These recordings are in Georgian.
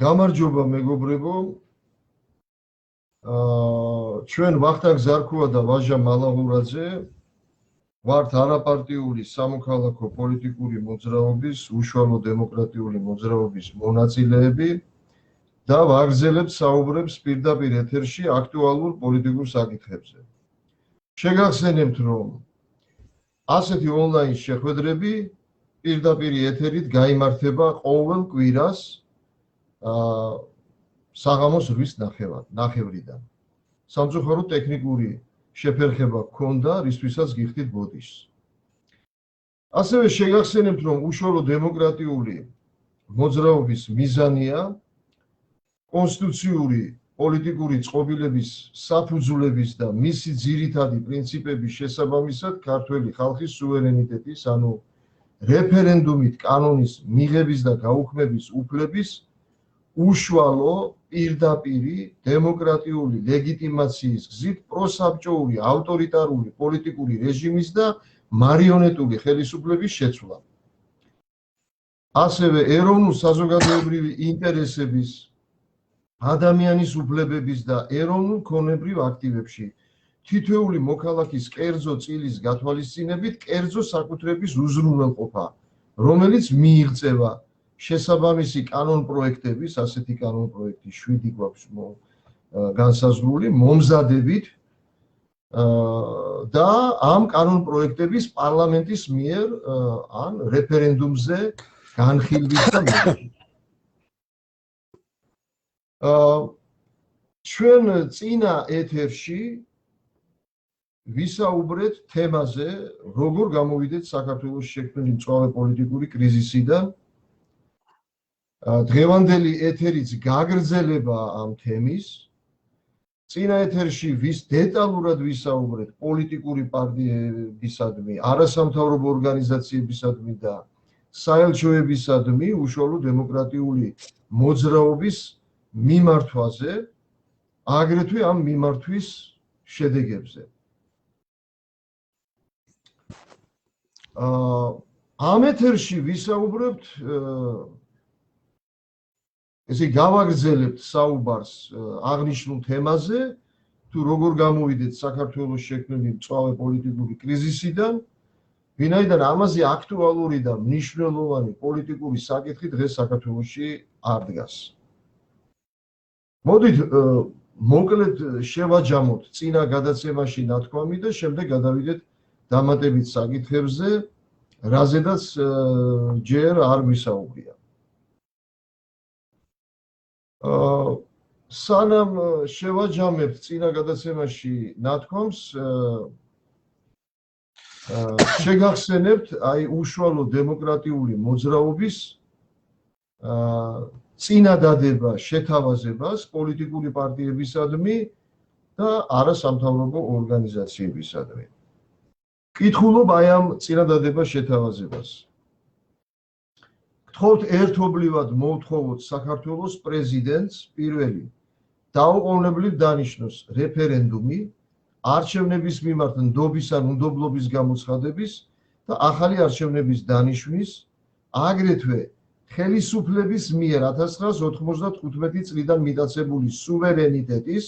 გამარჯობა მეგობრებო. ჩვენ ვახტანგ ზარქუა და ვაჟა მალაღურაძე ვართ არაპარტიული სამოქალაქო პოლიტიკური მოძრაობის უშუალო დემოკრატიული მოძრაობის მონაწილეები და ვაგრძელებთ საუბრებს პირდაპირ ეთერში აქტუალურ პოლიტიკურ საკითხებზე. შეგახსენებთ, რომ ასეთი ონლაინ შეხვედრები პირდაპირ ეთერით გაიმართება ყოველ კვირას საღამოს 8 ნახევრიდან. სამწუხაროდ ტექნიკური შეფერხება ჰქონდა, რისთვისაც გიხდით ბოდიშს. ასევე შეგახსენებთ, რომ უშუალო დემოკრატიული მოძრაობის მიზანია კონსტიტუციური პოლიტიკური წყობილების საფუძვლების და მისი ძირითადი პრინციპების შესაბამისად ქართველი ხალხის სუვერენიტეტის, ანუ რეფერენდუმით კანონის მიღების და გაუქმების უფლების უშუალო პირდაპირი დემოკრატიული ლეგიტიმაციის გზით პროსაბჭოური ავტორიტარული პოლიტიკური რეჟიმის და მარიონეტული ხელისუფლების შეცვლა. ასევე ეროვნულ საზოგადოებრივი ინტერესების, ადამიანის უფლებების და ეროვნულ ქონებრივ აქტივებში თითოეული მოქალაქის კერძო წილის გათვალისწინებით კერძო საკუთრების უზრუნველყოფა, რომელიც მიიღწევა შესაბამისი კანონ პროექტების, ასეთი კანონ პროექტი 7 გვაქვს განსაზღვრული, მომზადებით და ამ კანონ პროექტების პარლამენტის მიერ ან რეფერენდუმზე განხილვის და მიღების. ჩვენ წინა ეთერში ვისაუბრეთ თემაზე, როგორ გამოვიდეთ საქართველოს შექმნილი მწვავე პოლიტიკური კრიზისიდან. დღევანდელი ეთერიც გაგრძელება ამ თემის. წინა ეთერში დეტალურად ვისაუბრეთ პოლიტიკური პარტიებისადმი, არასამთავრობო ორგანიზაციებისადმი და საელჩოებისადმი უშუალო დემოკრატიული მოძრაობის მიმართვაზე, აგრეთვე ამ მიმართვის შედეგებზე. ამ ეთერში ვისაუბრებთ, ესე გავაგრძელებთ საუბარს აღნიშნულ თემაზე, თუ როგორ გამოვიდეთ საქართველოს შექმნილი მწვავე პოლიტიკური კრიზისიდან, ვინაიდან ამაზე აქტუალური და მნიშვნელოვანი პოლიტიკური საკითხი დღეს საქართველოში არ დგას. მოდით მოკლედ შევაჯამოთ წინა გადაცემაში ნათქვამი და შემდეგ გადავიდეთ დამატებით საკითხებზე, რაზედაც ჯერ არ ვისაუბრია. სანამ შევაჯამებთ წინა გადაცემაში ნათქვამს, შეგახსენებთ აი უშუალო დემოკრატიული მოძრაობის წინადადება შეთავაზებას პოლიტიკური პარტიებისადმი და არასამთავრობო ორგანიზაციებისადმი. კითხულობ აი ამ წინადადებას შეთავაზებას. გთხოვთ ერთობლივად მოვთხოვოთ საქართველოს პრეზიდენტს პირველი დაუყოვნებლივ დანიშნოს რეფერენდუმი არჩევნების მიმართ ნდობის ან უნდობლობის გამოცხადების და ახალი არჩევნების დანიშვნის, აგრეთვე ხელისუფლების მიერ 1995 წლიდან მიტაცებული სუვერენიტეტის,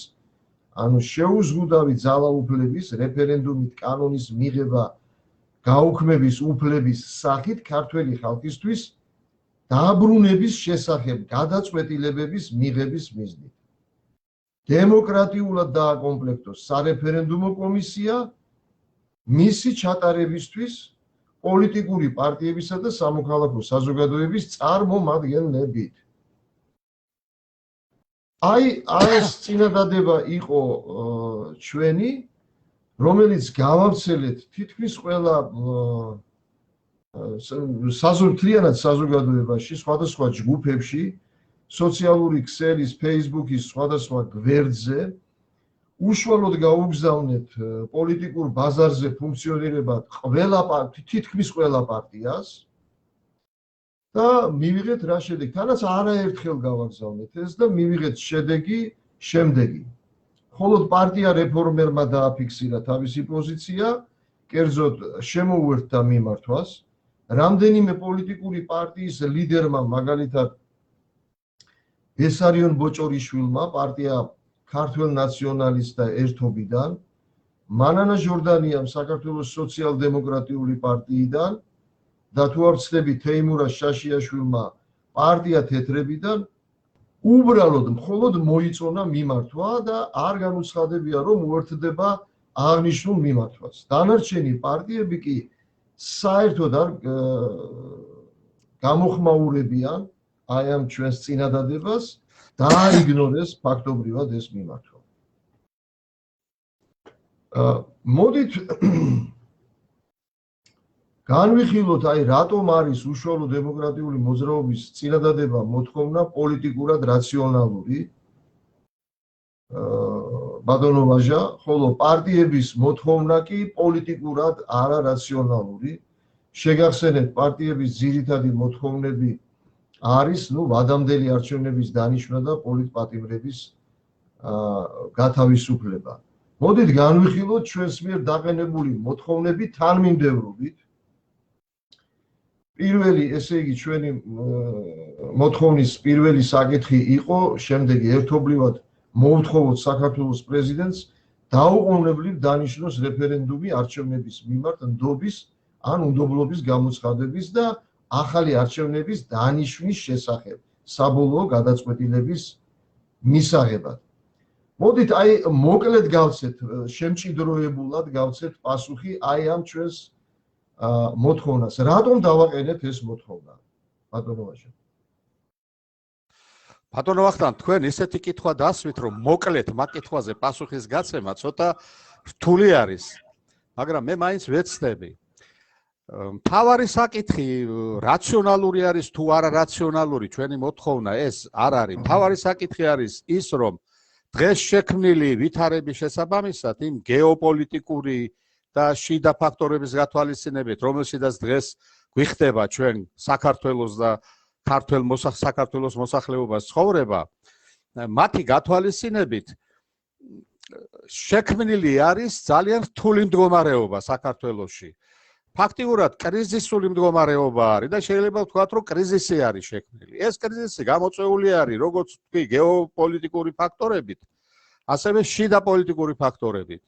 ანუ შეუზღუდავი ძალაუფლების რეფერენდუმით კანონის მიღება გაუქმების უფლების სახით ქართველი ხალხისთვის დაბრუნების შესახებ გადაწყვეტილებების მიღების მიზნით. დემოკრატიულად დააკომპლექტოს სარეფერენდუმო კომისია მისი ჩატარებისთვის პოლიტიკური პარტიებისა და სამოქალაქო საზოგადოების წარმომადგენლებით. აი ეს წინადადება იყო ჩვენი, რომელიც გავავრცელეთ თითქმის ყველა თლიანად საზოგადოებაში, სხვადასხვა ჯგუფებში, სოციალური ქსელის, Facebook-ის სხვადასხვა გვერდზე, უშუალოდ გაუგზავნეთ პოლიტიკურ ბაზარზე ფუნქციონირებად თითქმის ყველა პარტიას და მივიღეთ რა შედეგი. თანაც არაერთხელ გავაგზავნეთ ეს და მივიღეთ შედეგი შემდეგი. მხოლოდ პარტია რეფორმერმა დააფიქსირა თავისი პოზიცია, კერძოდ შემოუერთდა მიმართვას. რამდენიმე პოლიტიკური პარტიის ლიდერმა, მაგალითად ბესარიონ ბოჭორიშვილმა, პარტია ქართველ ნაციონალისტთა ერთობიდან, მანანა ჟორდანიამ საქართველოს სოციალ-დემოკრატიული პარტიიდან და თუ არ ვცდები თეიმურაზ შაშიაშვილმა პარტია თეთრებიდან უბრალოდ მხოლოდ მოიწონა მიმართვა და არ განუცხადებია რომ უერთდება აღნიშნულ მიმართვას. დანარჩენი პარტიები კი საერთოდ არ გამოხმაურებიან აი ამ ჩვენს წინადადებას და აიგნორეს ფაქტობრივად ეს მიმართვა. მოდით განვიხილოთ აი რატომ არის უშუალო დემოკრატიული მოძრაობის წინადადება მოთხოვნა პოლიტიკურად რაციონალური ბატონო ვაჟა, ხოლო პარტიების მოთხოვნა კი პოლიტიკურად არარაციონალური. შეგახსენებთ, პარტიების ძირითადი მოთხოვნები არის ვადამდელი არჩევნების დანიშვნა და პოლიტპატიმრების გათავისუფლება. მოდით განვიხილოთ ჩვენს მიერ დაყენებული მოთხოვნები თანმიმდევრობით. პირველი, ესე იგი, ჩვენი მოთხოვნის პირველი საკითხი იყო შემდეგი: ერთობლივად მოვთხოვოთ საქართველოს პრეზიდენტს დაუყოვნებლივ დანიშნოს რეფერენდუმი არჩევნების მიმართ ნდობის ან უნდობლობის გამოცხადების და ახალი არჩევნების დანიშვნის შესახებ, საბოლოო გადაწყვეტილების მისაღებად. მოდით აი მოკლედ გავცეთ, შემჭიდროებულად გავცეთ პასუხი აი ამ ჩვენს მოთხოვნას. რატომ დავაყენეთ ეს მოთხოვნა, ბატონო ვაჟა? ბატონო ვახტანგ, თქვენ ისეთი კითხვა დასვით, რომ მოკლედ მაგ კითხვაზე პასუხის გაცემა ცოტა რთული არის, მაგრამ მე მაინც ვეცდები. მთავარი საკითხი რაციონალური არის თუ არა რაციონალური ჩვენი მოთხოვნა ეს არ არის. მთავარი საკითხი არის ის, რომ დღეს შექმნილი ვითარების შესაბამისად იმ გეოპოლიტიკური და შიდა ფაქტორების გათვალისწინებით, რომელშიც დღეს გვიხდება ჩვენ საქართველოს და საქართველოს მოსახლეობას ცხოვრება, მათი გათვალისწინებით შექმნილი არის ძალიან რთული მდგომარეობა საქართველოში. ფაქტიურად კრიზისული მდგომარეობა არის და შეიძლება ვთქვათ, რომ კრიზისი არის შექმნილი. ეს კრიზისი გამოწვეული არის როგორც თქვი გეოპოლიტიკური ფაქტორებით, ასევე შიდა პოლიტიკური ფაქტორებით.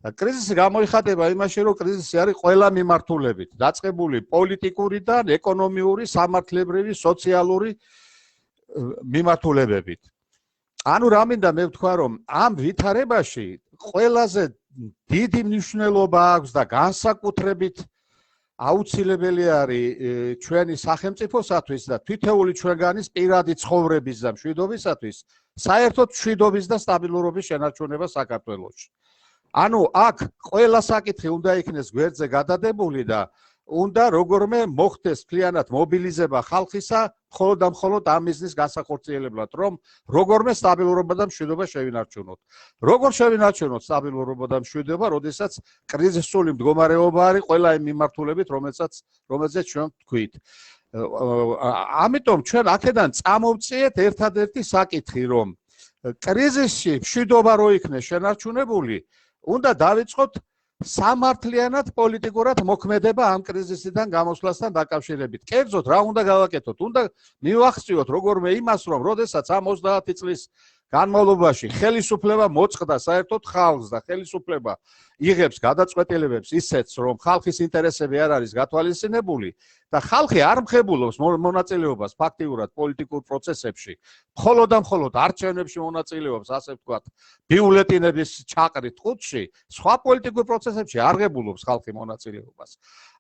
და კრიზისი გამოიხატება იმაში, რომ კრიზისი არის ყველა მიმართულებით, დაწყებული პოლიტიკურიდან, ეკონომიური, სამართლებრივი, სოციალური მიმართულებებით. ანუ რა მინდა მე ვთქვა, რომ ამ ვითარებაში ყველაზე დიდი მნიშვნელობა აქვს და განსაკუთრებით აუცილებელი არის ჩვენი სახელმწიფოსათვის და თითოეული ჩვენგანის პირადი ცხოვრების და მშვიდობისათვის საერთოდ მშვიდობის და სტაბილურობის შენარჩუნება საქართველოში. ანუ აქ ყველა საკითხი უნდა იქნეს გვერდზე გადადებული და უნდა როგორმე მოხდეს მთლიანად მობილიზება ხალხისა მხოლოდ და მხოლოდ ამ მიზნის განსახორციელებლად, რომ როგორმე სტაბილურობა და მშვიდობა შევინარჩუნოთ. როგორ შევინარჩუნოთ სტაბილურობა და მშვიდობა, როდესაც კრიზისული მდგომარეობა არის ყველა იმ მიმართულებით, რომელზეც ჩვენ ვთქვით. ამიტომ ჩვენ აქედან წამოვწიეთ ერთადერთი საკითხი, რომ კრიზისში მშვიდობა რო იქნეს შენარჩუნებული, უნდა დავიწყოთ სამართლიანად პოლიტიკურად მოქმედება ამ კრიზისიდან გამოსვლასთან დაკავშირებით. კერძოდ რა უნდა გავაკეთოთ? უნდა მივახციოთ როგორმე იმას, რომ როდესაც ამ 30 წლის განმავლობაში ხელისუფლება მოწყდა საერთოდ ხალხს და ხელისუფლება იღებს გადაწყვეტილებებს ისეთს, რომ ხალხის ინტერესები არ არის გათვალისწინებული და ხალხი არ მხებულობს მონაწილეობას ფაქტიურად პოლიტიკურ პროცესებში, მხოლოდ და მხოლოდ არჩევნებში მონაწილეობს, ასე ვთქვათ, ბიულეტინების ჩაყრით ყუთში, სხვა პოლიტიკურ პროცესებში არ ღებულობს ხალხი მონაწილეობას.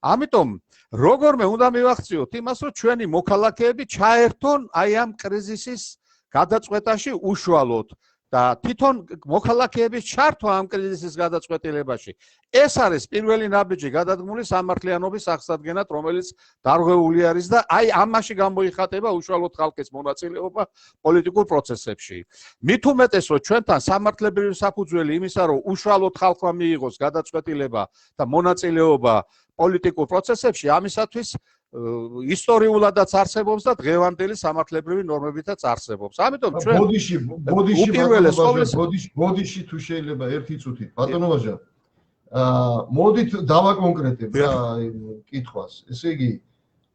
ამიტომ როგორმე უნდა მივახციოთ იმას, რომ ჩვენი მოქალაქეები ჩაერთონ აი ამ კრიზისის გადაწყვეტაში უშუალოდ და თვითონ მოქალაქეების ჩართვა ამ კრიზისის გადაწყვეტილებაში. ეს არის პირველი ნაბიჯი გადადგმული სამართლიანობის აღსადგენად, რომელიც დარღვეული არის და აი ამაში გამოიხატება უშუალოდ ხალხის მონაწილეობა პოლიტიკურ პროცესებში. მით უმეტეს, რომ ჩვენთან სამართლებრივი საფუძველი იმისა, რომ უშუალოდ ხალხმა მიიღოს გადაწყვეტილება და მონაწილეობა პოლიტიკურ პროცესებში, ამისათვის ისტორიულადაც არსებობს და დღევანდელი სამართლებრივი ნორმებითაც არსებობს. ამიტომ ჩვენ ბოდიში თუ შეიძლება ერთი წუთით, ბატონო ვაჟა, მოდით დავაკონკრეტებ რა კითხვას. ესე იგი,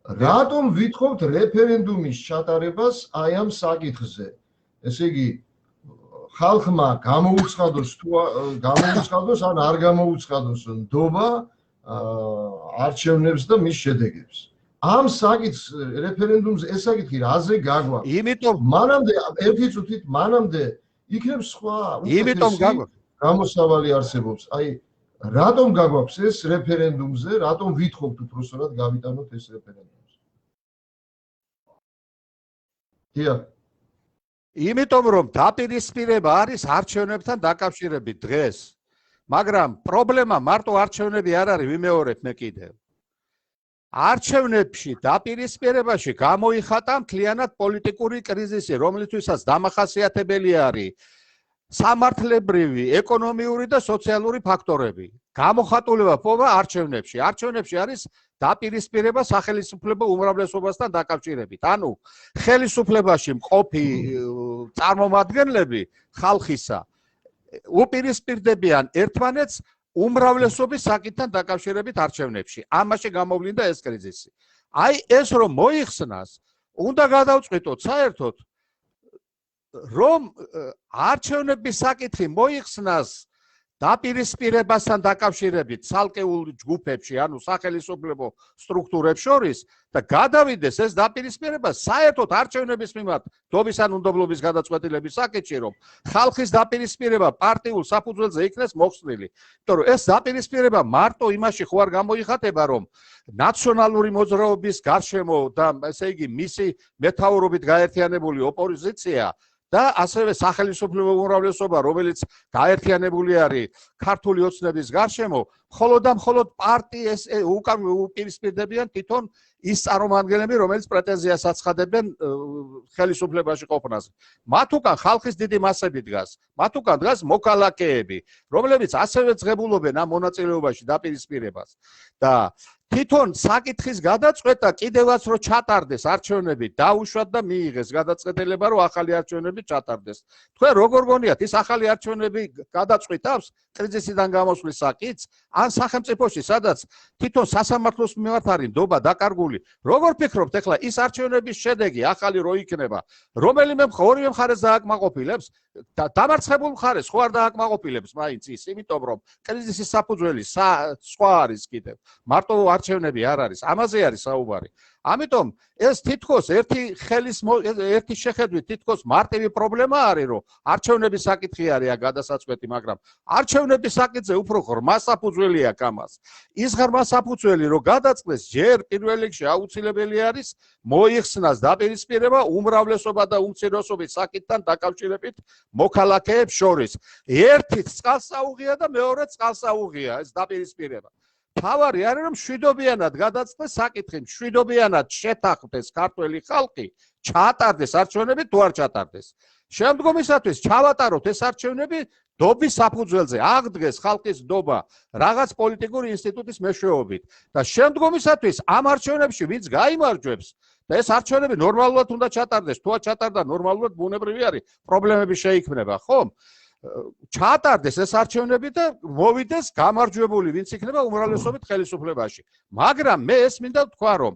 რატომ ვითხოვთ რეფერენდუმის ჩატარებას აი ამ საკითხზე? ესე იგი, ხალხმა გამოუცხადოს ან არ გამოუცხადოს ნდობა არჩევნებს და მის შედეგებს. ამ საკითხს რეფერენდუმზე ეს საკითხი რაზე გაგვაქვს? იმიტომ მანამდე ერთი წუთით მანამდე იქნებ სხვა იმიტომ გაგვაქვს გამოსავალი არსებობს. აი რატომ გაგვაქვს ეს რეფერენდუმზე, რატომ ვითხოვთ უпроსტად გავიტანოთ ეს რეფერენდუმს? დიახ. იმიტომ რომ დაპირისპირება არის არჩევნებთან დაკავშირებით დღეს. მაგრამ პრობლემა მარტო არჩევნები არ არის, ვიმეორებ მე კიდევ. არჩევნებში დაპირისპირებაში გამოიხატა მთლიანად პოლიტიკური კრიზისი, რომლითვისაც დამახასიათებელი არის სამართლებრივი, ეკონომიური და სოციალური ფაქტორები. გამოხატულება პოვა არჩევნებში. არჩევნებში არის დაპირისპირება სახელმწიფო უმრავლესობასთან დაკავშირებით. ანუ ხელისუფლებაში მყოფი წარმომადგენლები ხალხისა უპირისპირდებიან ერთმანეთს უმრავლესობის საკითხთან დაკავშირებით არჩევნებში. ამაში გამოვლინდა ეს კრიზისი. აი ეს რომ მოიხსნას, უნდა გადავწყვიტოთ საერთოდ რომ არჩევნების საკითხი მოიხსნას დაპირისპირებასთან დაკავშირებით ცალკეულ ჯგუფებში, ანუ სახელმწიფო სტრუქტურებს შორის და გადავიდეს ეს დაპირისპირება საერთოდ არჩევნების მიმართ დობის ან უნდობლობის გადაწყვეტილების საკითხში, რომ ხალხის დაპირისპირება პარტიულ საფუძველზე იქნეს მოხსნილი. იმიტომ რომ ეს დაპირისპირება მარტო იმაში ხო არ გამოიხატება, რომ ნაციონალური მოძრაობის გარშემო და ესე იგი მისი მეთაურობით გაერთიანებული ოპოზიცია და ასევე სახელმწიფო უმრავლესობა, რომელიც გაერთიანებული არის ქართული ოცნების გარშემო, მხოლოდ და მხოლოდ პარტიას უპირისპირდებიან თვითონ ის წარმომადგენლები, რომელიც პრეტენზიას აცხადებენ ხელისუფლებაში ყოფნაზე. მათ უკან ხალხის დიდი მასები დგას. მათ უკან დგას მოქალაქეები, რომლებიც ასევე ძღებულობენ ამ მონაწილეობაში დაპირისპირებას. და თვითონ საკითხის გადაწყვეტა კიდევაც რო ჩატარდეს არჩევნები, დაუშვათ და მიიღეს გადაწყვეტილება, რომ ახალი არჩევნები ჩატარდეს. თქვენ როგორ გონიათ, ის ახალი არჩევნები გადაწყვეტავს კრიზისიდან გამოსვლის საკითხს, ან სახელმწიფოში, სადაც თვითონ სასამართლოს მიმართ არის ნდობა დაკარგული. როგორ ფიქრობთ, ეხლა ის არჩევნების შედეგი ახალი რო იქნება, რომელიმე ორივე მხარეს დააკმაყოფილებს, დამარცხებულ მხარეს ხო არ დააკმაყოფილებს მაინც ის, იმიტომ რომ კრიზისის საფუძველი სხვა არის კიდევ. მარტო არჩევნები არ არის, ამაზე არის საუბარი. ამიტომ ეს თითქოს ერთი შეხედვით თითქოს მარტივი პრობლემა არის, რომ არჩევნების საკითხი არის გადასაწყვეტი, მაგრამ არჩევნების საკითხზე უფრო ღრმა საფუძველი აქვს ამას. ის ღრმა საფუძველი, რომ გადაწყდეს ჯერ პირველ რიგში აუცილებელი არის მოიხსნას დაპირისპირება უმრავლესობა და უმცირესობის საკითხთან დაკავშირებით მოქალაქეებს შორის. ერთით წყალს აუღია და მეორეც წყალს აუღია ეს დაპირისპირება. თავარი არის რომ შვიდობიანად გადაწყდეს საკითხი, შვიდობიანად შეთანხმდეს ქართველი ხალხი, ჩაატარდეს არჩევნები თუ არ ჩაატარდეს. შემდგომისათვის ჩავატაროთ ეს არჩევნები დობის საფუძველზე, აღდგეს ხალხის ნდობა რაღაც პოლიტიკური ინსტიტუტის მეშვეობით და შემდგომისათვის ამ არჩევნებში ვინც გაიმარჯვებს და ეს არჩევნები ნორმალურად უნდა ჩატარდეს, თუ არ ჩატარდა ნორმალურად ბუნებრივი არის, პრობლემები შეიქმნება, ხო? ჩაატარდეს ეს არჩევნები და მოვიდეს გამარჯვებული, ვინც იქნება უმრავლესობით ხელისუფლებაში. მაგრამ მე ეს მინდა თქვა, რომ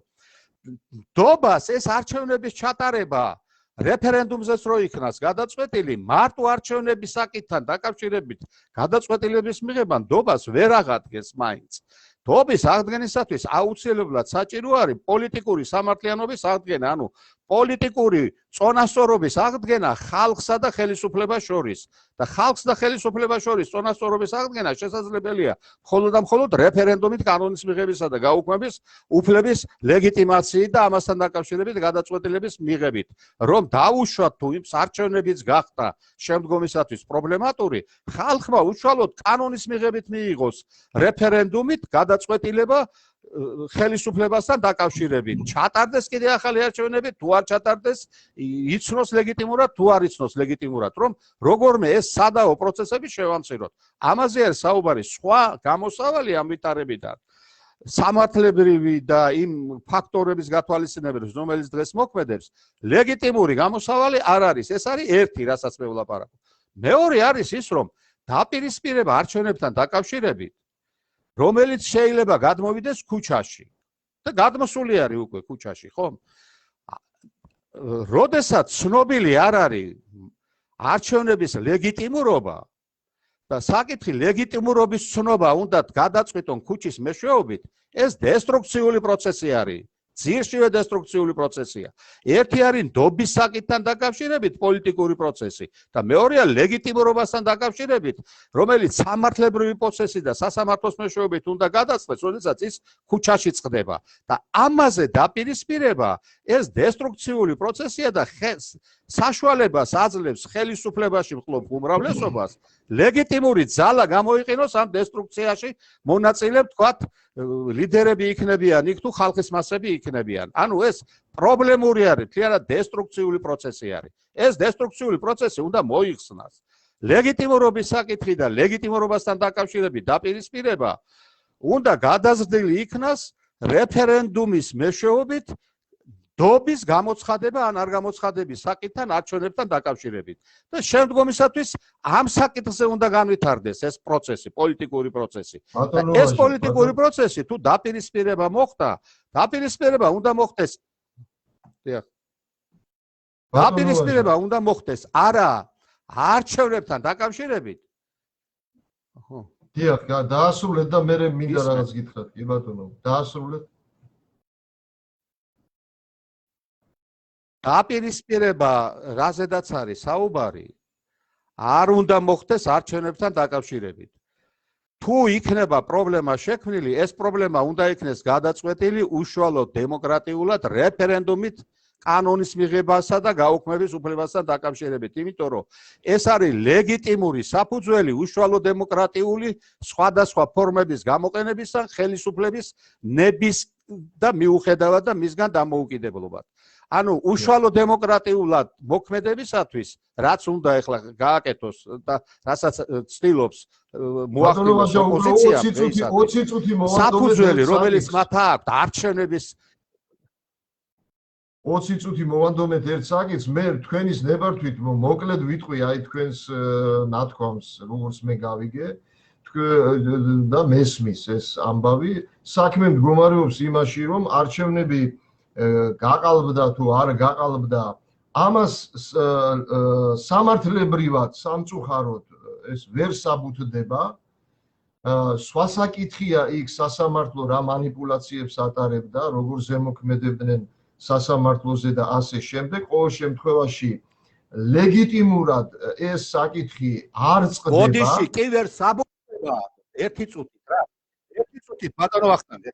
ნდობას ეს არჩევნების ჩატარება რეფერენდუმზეც რო იქნას გადაწყვეტილი, მარტო არჩევნების საკითხთან დაკავშირებით გადაწყვეტილების მიღება ნდობას ვერ აღადგენს მაინც. ნდობის აღდგენისათვის აუცილებლად საჭირო არის პოლიტიკური სამართლიანობის აღდგენა, ანუ პოლიტიკური წონასწორობის აღდგენა ხალხსა და ხელისუფლებას შორის. და ხალხს და ხელისუფლებას შორის წონასწორობის აღდგენა შესაძლებელია მხოლოდ და მხოლოდ რეფერენდუმით კანონის მიღებისა და გაუქმების უფლების ლეგიტიმაციით და ამასთან დაკავშირებით გადაწყვეტილების მიღებით. რომ დაუშვათ თუ იმ არჩევნებიც გახდა შემდგომისათვის პრობლემატური, ხალხმა უშუალოდ კანონის მიღებით მიიღოს რეფერენდუმით გადაწყვეტილება ხელისუფლებასთან დაკავშირებით. ჩატარდეს კიდე ახალი არჩევნები, თუ არ ჩატარდეს, იცნოს ლეგიტიმურად, თუ არ იცნოს ლეგიტიმურად, რომ როგორმე ეს სადაო პროცესები შევამციროთ. ამაზე არის საუბარი, სხვა გამოსავალი ამ ვითარებიდან. სამართლებრივი და იმ ფაქტორების გათვალისწინებით, რომელიც დღეს მოქმედებს, ლეგიტიმური გამოსავალი არ არის. ეს არის ერთი, რასაც მე ვლაპარაკობ. მეორე არის ის, რომ დაპირისპირება არჩევნებთან დაკავშირებით რომელიც შეიძლება გადმოვიდეს ქუჩაში და გადმოსული არის უკვე ქუჩაში, ხო? როდესაც ცნობილი არ არის არჩევნების ლეგიტიმურობა და საკითხი ლეგიტიმურობის ცნობა უნდა გადაწყვიტონ ქუჩის მეშვეობით, ეს დესტრუქციული პროცესი არის. ძირშივე დესტრუქციული პროცესია. ერთი არის ნდობის საკითხთან დაკავშირებით პოლიტიკური პროცესი და მეორეა ლეგიტიმურობასთან დაკავშირებით, რომელიც სამართლებრივი პროცესი და სასამართლოს მეშვეობით უნდა გადაწყდეს, როდესაც ის ქუჩაში წყდება და ამაზე დაპირისპირება ეს დესტრუქციული პროცესია და საშუალებას აძლევს ხელისუფლებაში მყოფ უმრავლესობას ლეგიტიმური ძალა გამოიყენოს ამ დესტრუქციაში მონაწილე თქვათ ლიდერები იქნებიან იქ თუ ხალხის მასები იქნებიან. ანუ ეს პრობლემური არის, თლიანად დესტრუქციული პროცესი არის. ეს დესტრუქციული პროცესი უნდა მოიხსნას. ლეგიტიმურობის საკითხი და ლეგიტიმურობასთან დაკავშირებით დაპირისპირება უნდა გადაზრდილი იქნას რეფერენდუმის მეშვეობით დობის გამოცხადება ან არ გამოცხადების საკითხთან არჩევნებთან დაკავშირებით. და შემდგომისათვის ამ საკითხზე უნდა განვითარდეს ეს პროცესი, პოლიტიკური პროცესი. ეს პოლიტიკური პროცესი თუ დაპირისპირება მოხდა, დაპირისპირება უნდა მოხდეს. დაპირისპირება უნდა მოხდეს არა არჩევნებთან დაკავშირებით. ხო. დიახ, დაასრულეთ და მე მინდა რაღაც გითხრათ, კი ბატონო, დაასრულეთ. დაპირისპირება რაზედაც არის საუბარი არ უნდა მოხდეს არჩევნებთან დაკავშირებით. თუ იქნება პრობლემა შექმნილი, ეს პრობლემა უნდა იქნეს გადაწყვეტილი უშუალოდ დემოკრატიულად რეფერენდუმით კანონის მიღებასა და გაუქმების უფლებასთან დაკავშირებით, იმიტომ რომ ეს არის ლეგიტიმური საფუძველი უშუალო დემოკრატიული სხვადასხვა ფორმების გამოყენებისა ხელისუფლების ნების და მიუხედავად და მისგან დამოუკიდებლობად. ანუ უშუალო დემოკრატიულად მოქმედებისათვის, რაც უნდა ახლა გააკეთოს და რასაც ცდილობს მოახდინოს ოპოზიცია, 20 წუთი საფუძველი, რომელიც მათ აქვს არჩევნების 20 წუთი მოვანდომეთ ერთ საკითხს, მე თქვენის ნებართვით მოკლედ ვიტყვი აი თქვენს ნათქვამს, როგორც მე გავიგე, და მესმის ეს ამბავი, საქმე მდგომარეობს იმაში, რომ არჩევნები გაყალბდა თუ არ გაყალბდა, ამას სამართლებრივად, სამწუხაროდ ეს ვერ საბუთდება. სხვა საკითხია იქ სასამართლო რა манипуляციებს ატარებდა, როგორ ზემოქმედებდნენ სასამართლოზე და ასე შემდეგ. ყოველ შემთხვევაში ლეგიტიმურად ეს საკითხი არ წყდება. ბოდიში კი ვერ საბუთდება. ერთი წუთით რა. ერთი წუთით ბატონო ვახტანგ.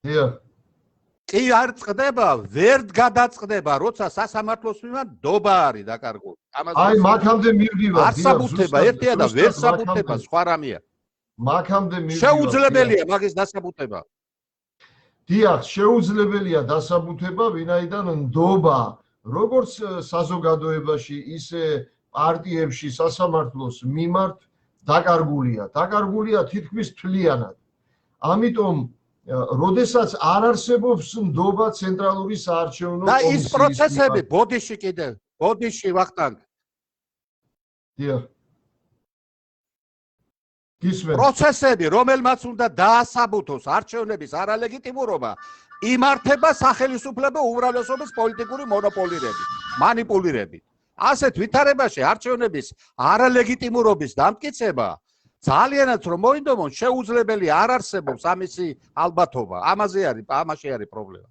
დიახ. კი არ წყდება, ვერ გადაწყდება, როცა სასამართლოს მიმართ დობა არის დაკარგული. აი მაქამდე მივდივარ, არ საბუთება, ერთია და ვერ საბუთება, სხვა რამეა. მაქამდე მივდივარ. შეუძლებელია მაგის დასაბუთება. დიახ, შეუძლებელია დასაბუთება, ვინაიდან ნდობა, როგორც საზოგადოებაში, ისე პარტიებში სასამართლოს მიმართ დაკარგულია. დაკარგულია თითქმის თვლიანად. ამიტომ როდესაც არ არსებობს ნდობა ცენტრალური საარჩევნო კომისიის და ის პროცესები ბოდიში კიდევ, ბოდიში ვახტანგ. დიახ. გისმენთ. პროცესები, რომელმაც უნდა დაასაბუთოს არჩევნების არალეგიტიმურობა, იმართება სახელისუფლებო უმრავლესობის პოლიტიკური მონოპოლირებით, манипуლირებით. ასეთ ვითარებაში არჩევნების არალეგიტიმურობის დამტკიცება ძალიანაც რომ მოინდომონ შეუძლებელი არ არსებობს ამისი ალბათობა. ამაში არის პრობლემა.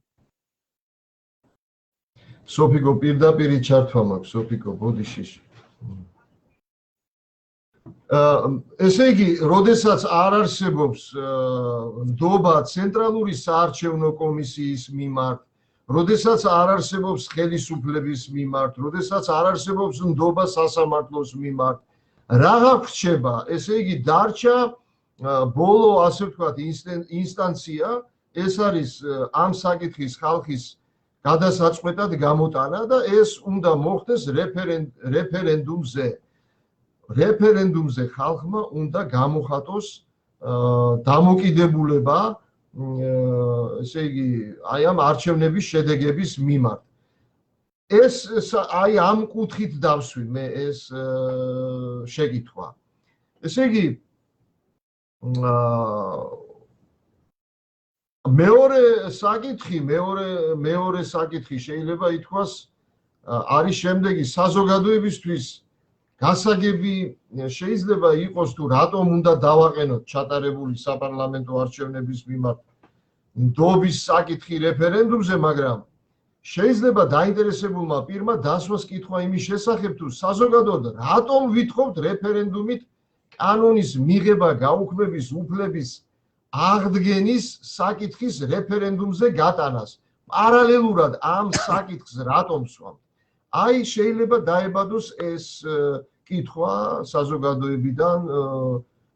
სოფიკო პირდაპირ ჩართვა მაქვს, სოფიკო ბოდიშიში. ესე იგი, როდესაც არ არსებობს ნდობა ცენტრალური საარჩევნო კომისიის მიმართ, როდესაც არ არსებობს ხელისუფლების მიმართ, როდესაც არ არსებობს ნდობა სასამართლოს მიმართ, რაღა ვრჩება, ესე იგი დარჩა ბოლო, ასე ვთქვათ, ინსტანცია, ეს არის ამ საკითხის ხალხის გადასაწყვეტად გამოტანა და ეს უნდა მოხდეს რეფერენდუმზე. რეფერენდუმზე ხალხმა უნდა გამოხატოს დამოკიდებულება, ესე იგი, აი ამ არჩევნების შედეგების მიმართ. ეს აი ამ კუთხით დავსვი მე ეს შეკითხვა. ესე იგი მეორე საკითხი შეიძლება ითქვას არის შემდეგი საზოგადოებისთვის გასაგები შეიძლება იყოს თუ რატომ უნდა დავაყენოთ ჩატარებული საპარლამენტო არჩევნების მიმართ ნდობის საკითხი რეფერენდუმზე, მაგრამ შეიძლება დაინტერესებულმა პირმა დასვას კითხვა იმის შესახებ თუ საზოგადოოდ რატომ ვითხოვთ რეფერენდუმით კანონის მიღება გაუქმების უფლების აღდგენის საკითხის რეფერენდუმზე გატანას. პარალელურად ამ საკითხს რატომ სვამთ? აი შეიძლება დაებადოს ეს კითხვა საზოგადოებიდან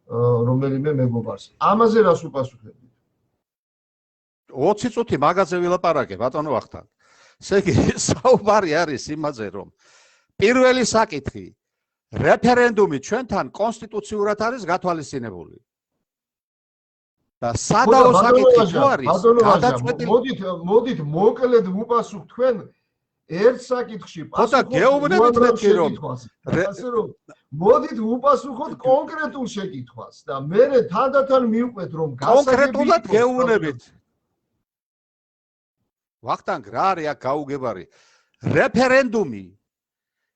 რომელიმე მეგობარს. ამაზე რას უპასუხებთ? 20 წუთი მაგაზე ვილაპარაკე ბატონო ვახტანგ. ესე იგი საუბარი არის იმაზე რომ პირველი საკითხი რეფერენდუმი ჩვენთან კონსტიტუციურად არის გათვალისწინებული. და სადაო საკითხი თუ არის გადაწყვეტილი მოდით მოკლედ ვუპასუხ თქვენ ერთ საკითხში გეუბნებით მეთქი რომ მოდით ვუპასუხოთ კონკრეტულ შეკითხვას და მე თანდათან მივყვეთ რომ კონკრეტულად გეუბნებით ვახტანგ რა არის აქ გაუგებარი რეფერენდუმი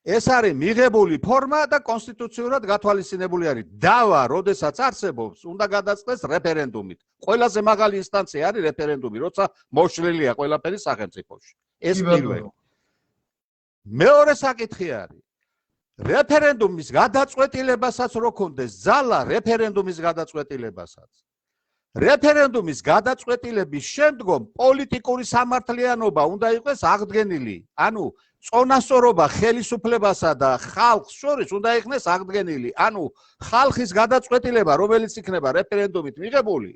ეს არის მიღებული ფორმა და კონსტიტუციურად გათვალისწინებული არის. დავა, როდესაც არსებობს, უნდა გადაწყდეს რეფერენდუმით. ყველაზე მაღალი ინსტანცია არის რეფერენდუმი, როცა მოშლილია ყველაფერი სახელმწიფოში. ეს პირველი. მეორე საკითხი არის რეფერენდუმის გადაწყვეტილებასაც რო ქონდეს ძალა რეფერენდუმის გადაწყვეტილებასაც. რეფერენდუმის გადაწყვეტილების შემდგომ პოლიტიკური სამართლიანობა უნდა იყოს აღდგენილი. ანუ წონასწორობა ხელისუფლებასა და ხალხს შორის უნდა იქნეს აღდგენილი. ანუ ხალხის გადაწყვეტილება, რომელიც იქნება რეფერენდუმით მიღებული,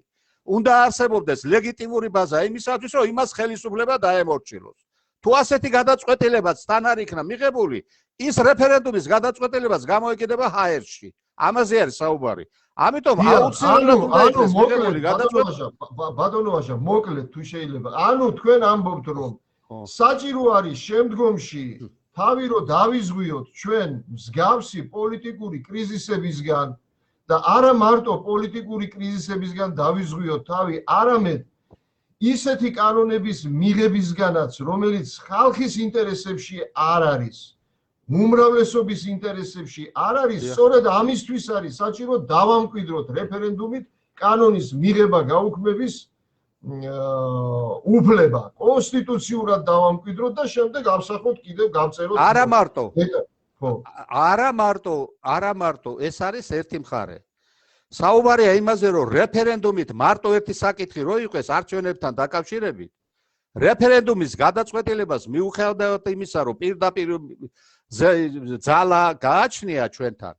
უნდა არსებობდეს ლეგიტიმური ბაზა იმისათვის, რომ იმას ხელისუფლება დაემორჩილოს. თუ ასეთი გადაწყვეტილებაც თან არ იქნა მიღებული, ის რეფერენდუმის გადაწყვეტილებაც გამოეკიდება ჰაერში. ამაზე არის საუბარი. ამიტომ აუცილებლად უნდა იქნეს მიღებული გადაწყვეტილება. ბატონო ვაშა, მოკლედ თუ შეიძლება. ანუ თქვენ ამბობთ, რომ საჭირო არის შემდგომში თავი რომ დავიზღვიოთ ჩვენ მსგავსი პოლიტიკური კრიზისებისგან და არა მარტო პოლიტიკური კრიზისებისგან დავიზღვიოთ თავი, არამედ ისეთი კანონების მიღებისგანაც, რომელიც ხალხის ინტერესებში არ არის, უმრავლესობის ინტერესებში არ არის, სწორედ ამისთვის არის საჭირო დავამკვიდროთ რეფერენდუმით კანონის მიღება გაუქმების უფლება კონსტიტუციურად დავამკვიდროთ და შემდეგ ავსახოთ კიდევ გავწეროთ. არა მარტო ეს არის ერთი მხარე. საუბარია იმაზე რომ რეფერენდუმით მარტო ერთი საკითხი რო იყოს არჩევნებთან დაკავშირებით რეფერენდუმის გადაწყვეტილებას მიუხედავად იმისა რომ პირდაპირ ძალა გააჩნია ჩვენთან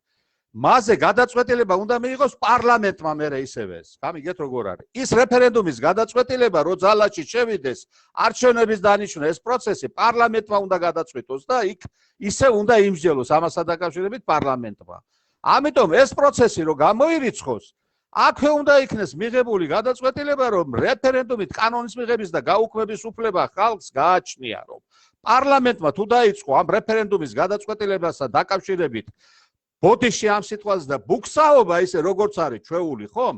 მასზე გადაწყვეტილება უნდა მიიღოს პარლამენტმა მერე ისევე ეს. გამიგეთ როგორ არის. ის რეფერენდუმის გადაწყვეტილება რო ძალაში შევიდეს არჩევნების დანიშნა ეს პროცესი პარლამენტმა უნდა გადაწყვეტოს და იქ ისე უნდა იმსჯელოს ამასთან დაკავშირებით პარლამენტმა. ამიტომ ეს პროცესი რო გამოირიცხოს აქვე უნდა იქნეს მიღებული გადაწყვეტილება რომ რეფერენდუმით კანონის მიღების და გაუქმების უფლება ხალხს გააჩნია რომ პარლამენტმა თუ დაიწყო ამ რეფერენდუმის გადაწყვეტილებასთან დაკავშირებით ბოდიში ამ სიტყვაზე და ბუქსაობა ისე როგორც არის ჩვეული ხომ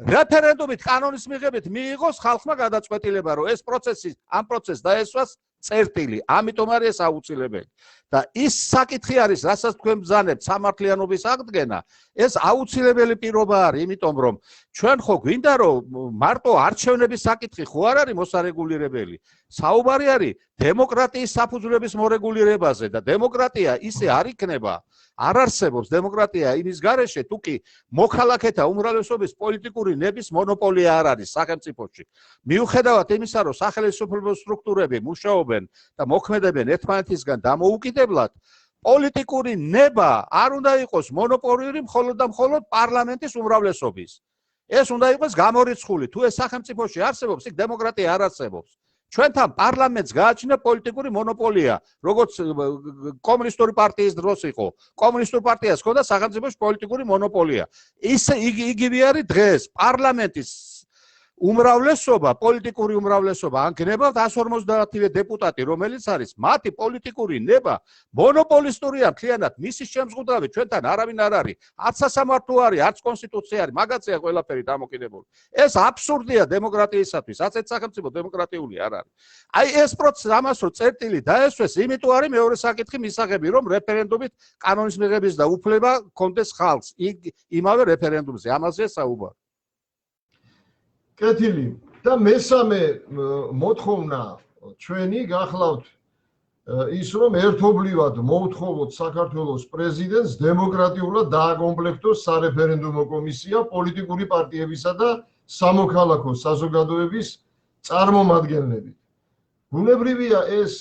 რეფერენდუმით კანონის მიღებით მიიღოს ხალხმა გადაწყვეტილება რომ ეს პროცესი ამ პროცესს დაესვას წერტილი ამიტომ არის ეს აუცილებელი და ის საკითხი არის რასაც თქვენ ბრძანებთ სამართლიანობის აღდგენა ეს აუცილებელი პირობა არის იმიტომ რომ ჩვენ ხო გვინდა რომ მარტო არჩევნების საკითხი ხო არ არის მოსარეგულირებელი საუბარი არის დემოკრატიის საფუძვლების მორეგულირებაზე და დემოკრატია ისე არ იქნება არ არსებობს დემოკრატია იმის გარეშე თუ კი მოქალაქეთა უმრავლესობის პოლიტიკური ნების მონოპოლია არ არის სახელმწიფოში მიუხედავად იმისა რომ სახელმწიფო სტრუქტურები მუშაობენ და მოქმედებენ ერთმანეთისგან დამოუკიდებლად პოლიტიკური ნება არ უნდა იყოს მონოპოლიური მხოლოდ და მხოლოდ პარლამენტის უმრავლესობის ეს უნდა იყოს გამორიცხული თუ ეს სახელმწიფოში არსებობს იქ დემოკრატია არ არსებობს ჩვენთან პარლამენტს გააჩნია პოლიტიკური მონოპოლია როგორც კომუნისტური პარტიის დროს იყო კომუნისტურ პარტიას ჰქონდა სახელმწიფოში პოლიტიკური მონოპოლია ისე იგივე არის დღეს პარლამენტის უმრავლესობა, პოლიტიკური უმრავლესობა ან გნებავთ 150 დეპუტატი, რომელიც არის მათი პოლიტიკური ნება მონოპოლისტურია მთლიანად მისი შემზღუდავი ჩვენთან არავინ არ არის, არც სასამართლო არის, არც კონსტიტუცია არის, მაგაცია ყველაფერი დამოკიდებული. ეს აბსურდია დემოკრატიისათვის, ასეთ სახელმწიფო დემოკრატიული არ არის. აი ეს პროცესი ამას რო წერტილი დაესვეს, იმიტომ არის მეორე საკითხი მისაღები, რომ რეფერენდუმით კანონის მიღების და უფლება კონდეს ხალხს იმავე რეფერენდუმზე, ამაზე საუბარი. კეთილი და მესამე მოთხოვნა ჩვენი გახლავთ ის რომ ერთობლივად მოვთხოვოთ საქართველოს პრეზიდენტს დემოკრატიულად დააკომპლექტოს სარეფერენდუმო კომისია პოლიტიკური პარტიებისა და სამოქალაქო საზოგადოების წარმომადგენლებით. ბუნებრივია ეს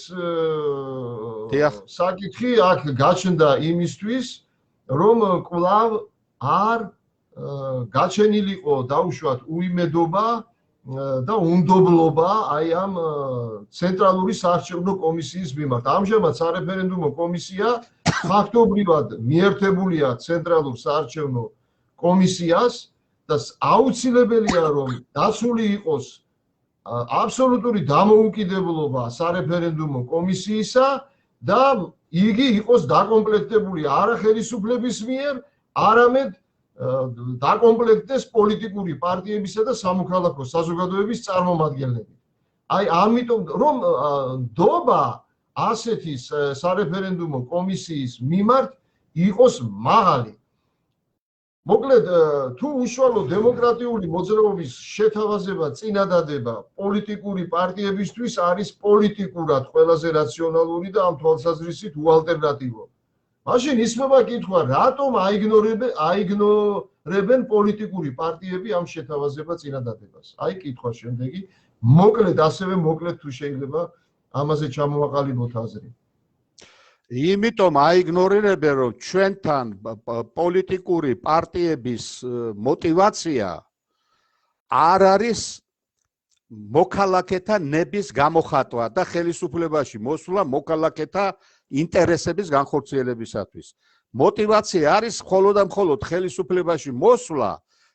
საკითხი აქ გაჩნდა იმისთვის რომ კვლავ არ გაჩენილიყო დაუშვათ უიმედობა და უნდობლობა აი ამ ცენტრალური საარჩევნო კომისიის მიმართ. ამჟამად სარეფერენდუმო კომისია ფაქტობრივად მიერთებულია ცენტრალურ საარჩევნო კომისიას და აუცილებელია რომ დაცული იყოს აბსოლუტური დამოუკიდებლობა სარეფერენდუმო კომისიისა და იგი იყოს დაკომპლექტებული არა ხელისუფლების მიერ, არამედ დაკომპლექტდეს პოლიტიკური პარტიებისა და სამოქალაქო საზოგადოების წარმომადგენლებით. აი ამიტომ რომ დობა ასეთი სარეფერენდუმო კომისიის მიმართ იყოს მაღალი. მოკლედ თუ უშუალო დემოკრატიული მოძრაობის შეთავაზება წინადადება პოლიტიკური პარტიებისთვის არის პოლიტიკურად ყველაზე რაციონალური და ამ თვალსაზრისით უალტერნატივო. მაშინ ისმება კითხვა, რატომ აიგნორებენ პოლიტიკური პარტიები ამ შეთავაზება წინადადებას? აი კითხვა შემდეგი, მოკლედ ასევე მოკლედ თუ შეიძლება ამაზე ჩამოვაყალიბოთ აზრი. იმიტომ აიგნორირებენ, რომ ჩვენთან პოლიტიკური პარტიების мотивация არ არის მოქალაქეთა ნების გამოხატვა და ხელისუფლებაში მოსვლა მოქალაქეთა ინტერესების განხორციელებისათვის. мотивация არის მხოლოდ და მხოლოდ ხელისუფლებაში მოსვლა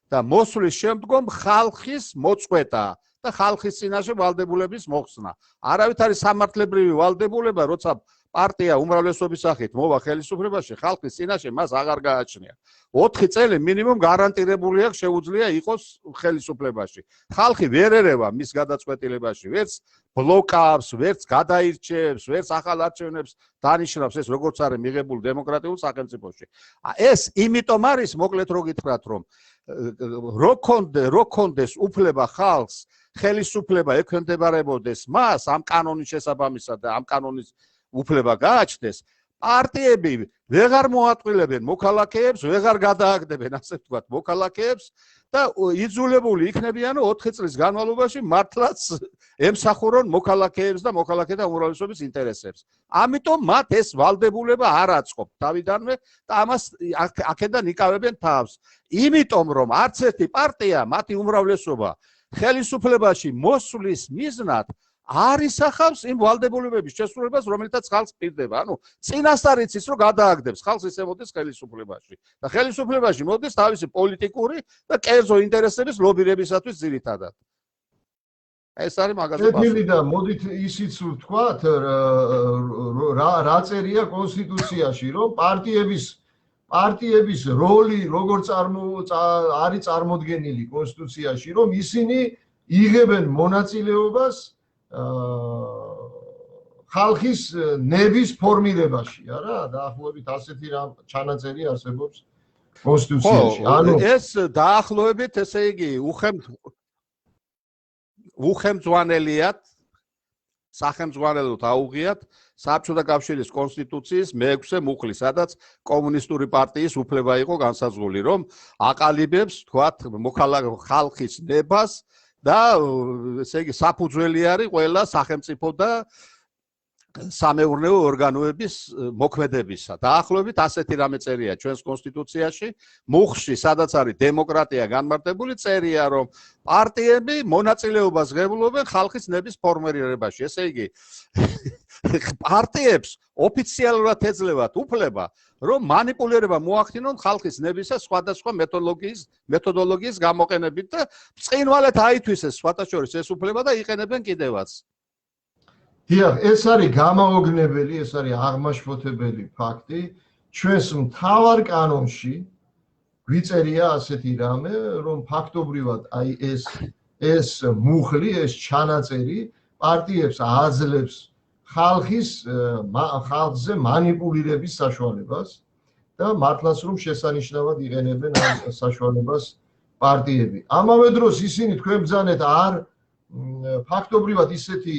და მოსვლის შემდგომ ხალხის მოწყვეტა და ხალხის წინაშე ვალდებულების მოხსნა. არავით არის სამართლებრივი ვალდებულება, როცა პარტია უმრავლესობის სახით მოვა ხელისუფლებაში, ხალხის წინაშე მას აღარ გააჩნია. 4 წელი მინიმუმ გარანტირებული აქვს შეუძლია იყოს ხელისუფლებაში. ხალხი ვერ ერევა მის გადაწყვეტილებაში, ვერც ბლოკავს, ვერც გადაირჩევს, ვერც ახალ არჩევნებს დანიშნავს, ეს როგორც არის მიღებული დემოკრატიულ სახელმწიფოში. ეს იმიტომ არის, მოკლედ რო გითხრათ, რომ რო კონდეს უფლება ხალხს, ხელისუფლება ექვემდებარებოდეს მას ამ კანონის შესაბამისად და ამ კანონის უფლება გააჩნდეს, პარტიები ვეღარ მოატყილებენ მოქალაქეებს, ვეღარ გადააგდებენ, ასე ვთქვათ, მოქალაქეებს და იძულებული იქნებიან 4 წლის განმავლობაში მართლაც ემსახურონ მოქალაქეებს და მოქალაქეთა უმრავლესობის ინტერესებს. ამიტომ მათ ეს ვალდებულება არ აწყობთ თავიდანვე და ამას აქედან იკავებენ თავს. იმიტომ რომ არც ერთი პარტია, მათი უმრავლესობა ხელისუფლებაში მოსვლის მიზნად არ ისახავს იმ ვალდებულებების შესრულებას, რომელთაც ხალხს პირდება. ანუ წინასწარ იცის, რომ გადააგდებს ხალხს ისე მოდის ხელისუფლებაში. და ხელისუფლებაში მოდის თავისი პოლიტიკური და კერძო ინტერესების ლობირებისათვის ძირითადად. ეს არის მაგაზე პასუხი. და მოდით ისიც ვთქვათ, რა წერია კონსტიტუციაში, რომ პარტიების როლი როგორ არის წარმოდგენილი კონსტიტუციაში, რომ ისინი იღებენ მონაწილეობას ხალხის ნების ფორმირებაში, არა? დაახლოებით ასეთი რამ ჩანაწერი არსებობს კონსტიტუციაში. ანუ ეს დაახლოებით, ესე იგი, უხემძღვანელიათ, სახელმძღვანელოთ აუღიათ საბჭოთა კავშირის კონსტიტუციის მე-6 მუხლი, სადაც კომუნისტური პარტიის უფლება იყო განსაზღვრული, რომ აყალიბებს, თქვათ, ხალხის ნებას და ესე იგი საფუძველი არის ყველა სახელმწიფო და სამეურნეო ორგანოების მოქმედებისა. დაახლოებით ასეთი რამე წერია ჩვენს კონსტიტუციაში, მუხში, სადაც არის დემოკრატია განმარტებული, წერია, რომ პარტიები მონაწილეობას ღებულობენ ხალხის ნების ფორმირებაში. ესე იგი, პარტიებს ოფიციალურად ეძლევათ უფლება, რომ მანიპულირება მოახდინონ ხალხის ნებისა სხვადასხვა მეთოდოლოგიის გამოყენებით და ბრწყინვალედ აითვისეს სხვათა შორის ეს უფლება და იყენებენ კიდევაც. დიახ, ეს არის გამაოგნებელი, ეს არის აღმაშფოთებელი ფაქტი. ჩვენს მთავარ კანონში გვიწერია ასეთი რამე, რომ ფაქტობრივად აი ეს მუხლი, ეს ჩანაწერი პარტიებს აძლევს ხალხზე მანიპულირების საშუალებას და მართლაც რომ შესანიშნავად იყენებენ ამ საშუალებას პარტიები. ამავე დროს ისინი თქვენ ბრძანეთ არ ფაქტობრივად ისეთი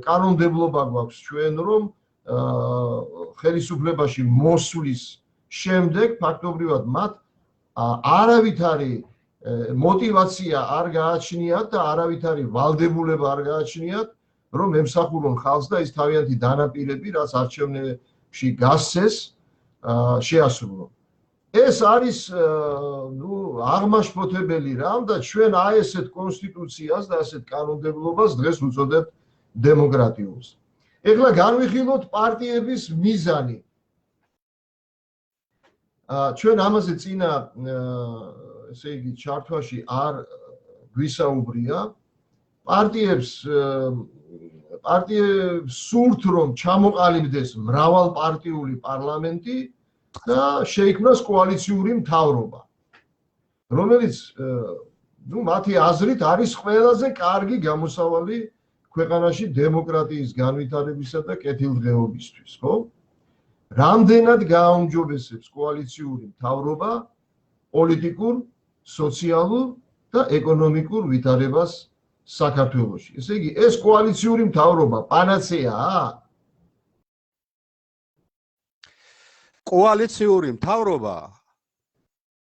კანონმდებლობა გვაქვს ჩვენ რომ ხელისუფლებაში მოსვლის შემდეგ ფაქტობრივად მათ არავითარი мотивация არ გააჩნიათ და არავითარი ვალდებულება არ გააჩნიათ რომ ემსახურონ ხალხს და ის თავიანთი დანაპირები რაც არჩევნებში გასცეს შეასრულონ. ეს არის აღმაშფოთებელი რამ და ჩვენ აი ესეთ კონსტიტუციას და ასეთ კანონმდებლობას დღეს უწოდებთ დემოკრატიულს. ეხლა განვიხილოთ პარტიების მიზანი. ჩვენ ამაზე წინა ესე იგი ჩართვაში არ გვისაუბრია. პარტიებს სურთ რომ ჩამოყალიბდეს მრავალპარტიული პარლამენტი და შეიქმნას კოალიციური მთავრობა, რომელიც მათი აზრით არის ყველაზე კარგი გამოსავალი ქვეყანაში დემოკრატიის განვითარებისა და კეთილდღეობისთვის, ხო? რამდენად გააუმჯობესებს კოალიციური მთავრობა პოლიტიკურ, სოციალურ და ეკონომიკურ ვითარებას საქართველოში. ესე იგი, ეს კოალიციური მთავრობა პანაცეაა? კოალიციური მთავრობა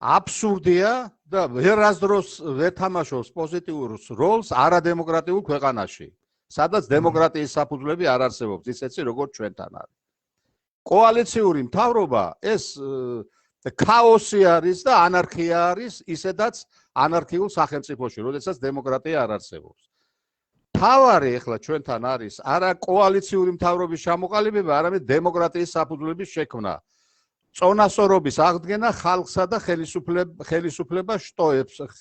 აბსურდია და ვერასდროს ვერ თამაშობს პოზიტიურ როლს არადემოკრატიულ ქვეყანაში, სადაც დემოკრატიის საფუძვლები არ არსებობს, ისეთი როგორც ჩვენთან არის. კოალიციური მთავრობა ეს ქაოსი არის და ანარქია არის, ისედაც ანარქიულ სახელმწიფოში, როდესაც დემოკრატია არ არსებობს. თავარი ახლა ჩვენთან არის არა კოალიციური მთავრობის ჩამოყალიბება, არამედ დემოკრატიის საფუძვლების შექმნა. წონასწორობის აღდგენა ხალხსა და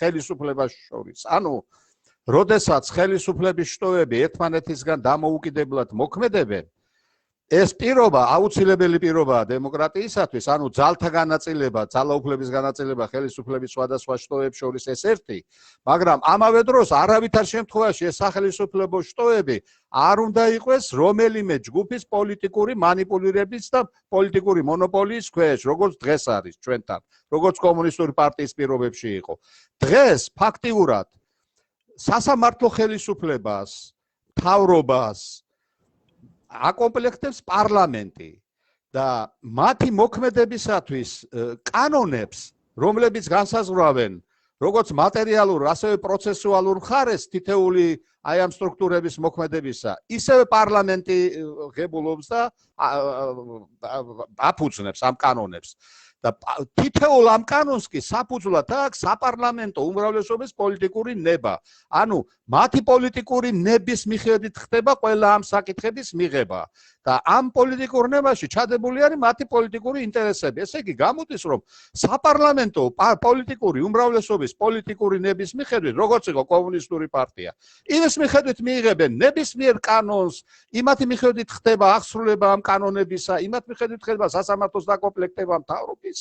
ხელისუფლებას შორის. ანუ, როდესაც ხელისუფლების შტოები ერთმანეთისგან დამოუკიდებლად მოქმედებენ, ეს პირობა აუცილებელი პირობაა დემოკრატიისათვის, ანუ ძალთა განაწილება, ძალაუფლების განაწილება ხელისუფლების სხვადასხვა შტოებს შორის ეს ერთი, მაგრამ ამავე დროს არავითარ შემთხვევაში ეს სახელისუფლებო შტოები არ უნდა იყოს რომელიმე ჯგუფის პოლიტიკური მანიპულირების და პოლიტიკური მონოპოლიის ქვეშ, როგორც დღეს არის ჩვენთან, როგორც კომუნისტური პარტიის პირობებში იყო. დღეს ფაქტიურად სასამართლო ხელისუფლებას, მთავრობას აკომპლექტებს პარლამენტი და მათი მოქმედებისათვის კანონებს, რომლებიც განსაზღვრავენ როგორც მატერიალურ, ასევე პროცესუალურ მხარეს თითეული აი ამ სტრუქტურების მოქმედებისა, ისევე პარლამენტი ღებულობს და აფუძნებს ამ კანონებს. და თითოეულ ამ კანონს კი საფუძვლად აქვს საპარლამენტო უმრავლესობის პოლიტიკური ნება. ანუ მათი პოლიტიკური ნების მიხედვით ხდება ყველა ამ საკითხების მიღება და ამ პოლიტიკურ ნებაში ჩადებული არის მათი პოლიტიკური ინტერესები. ესე იგი გამოდის რომ საპარლამენტო პოლიტიკური უმრავლესობის პოლიტიკური ნების მიხედვით, როგორც იყო კომუნისტური პარტია, იმის მიხედვით მიიღებენ ნებისმიერ კანონს, იმათი მიხედვით ხდება აღსრულება ამ კანონებისა, იმათ მიხედვით ხდება სასამართლოს დაკომპლექტება მთავრობის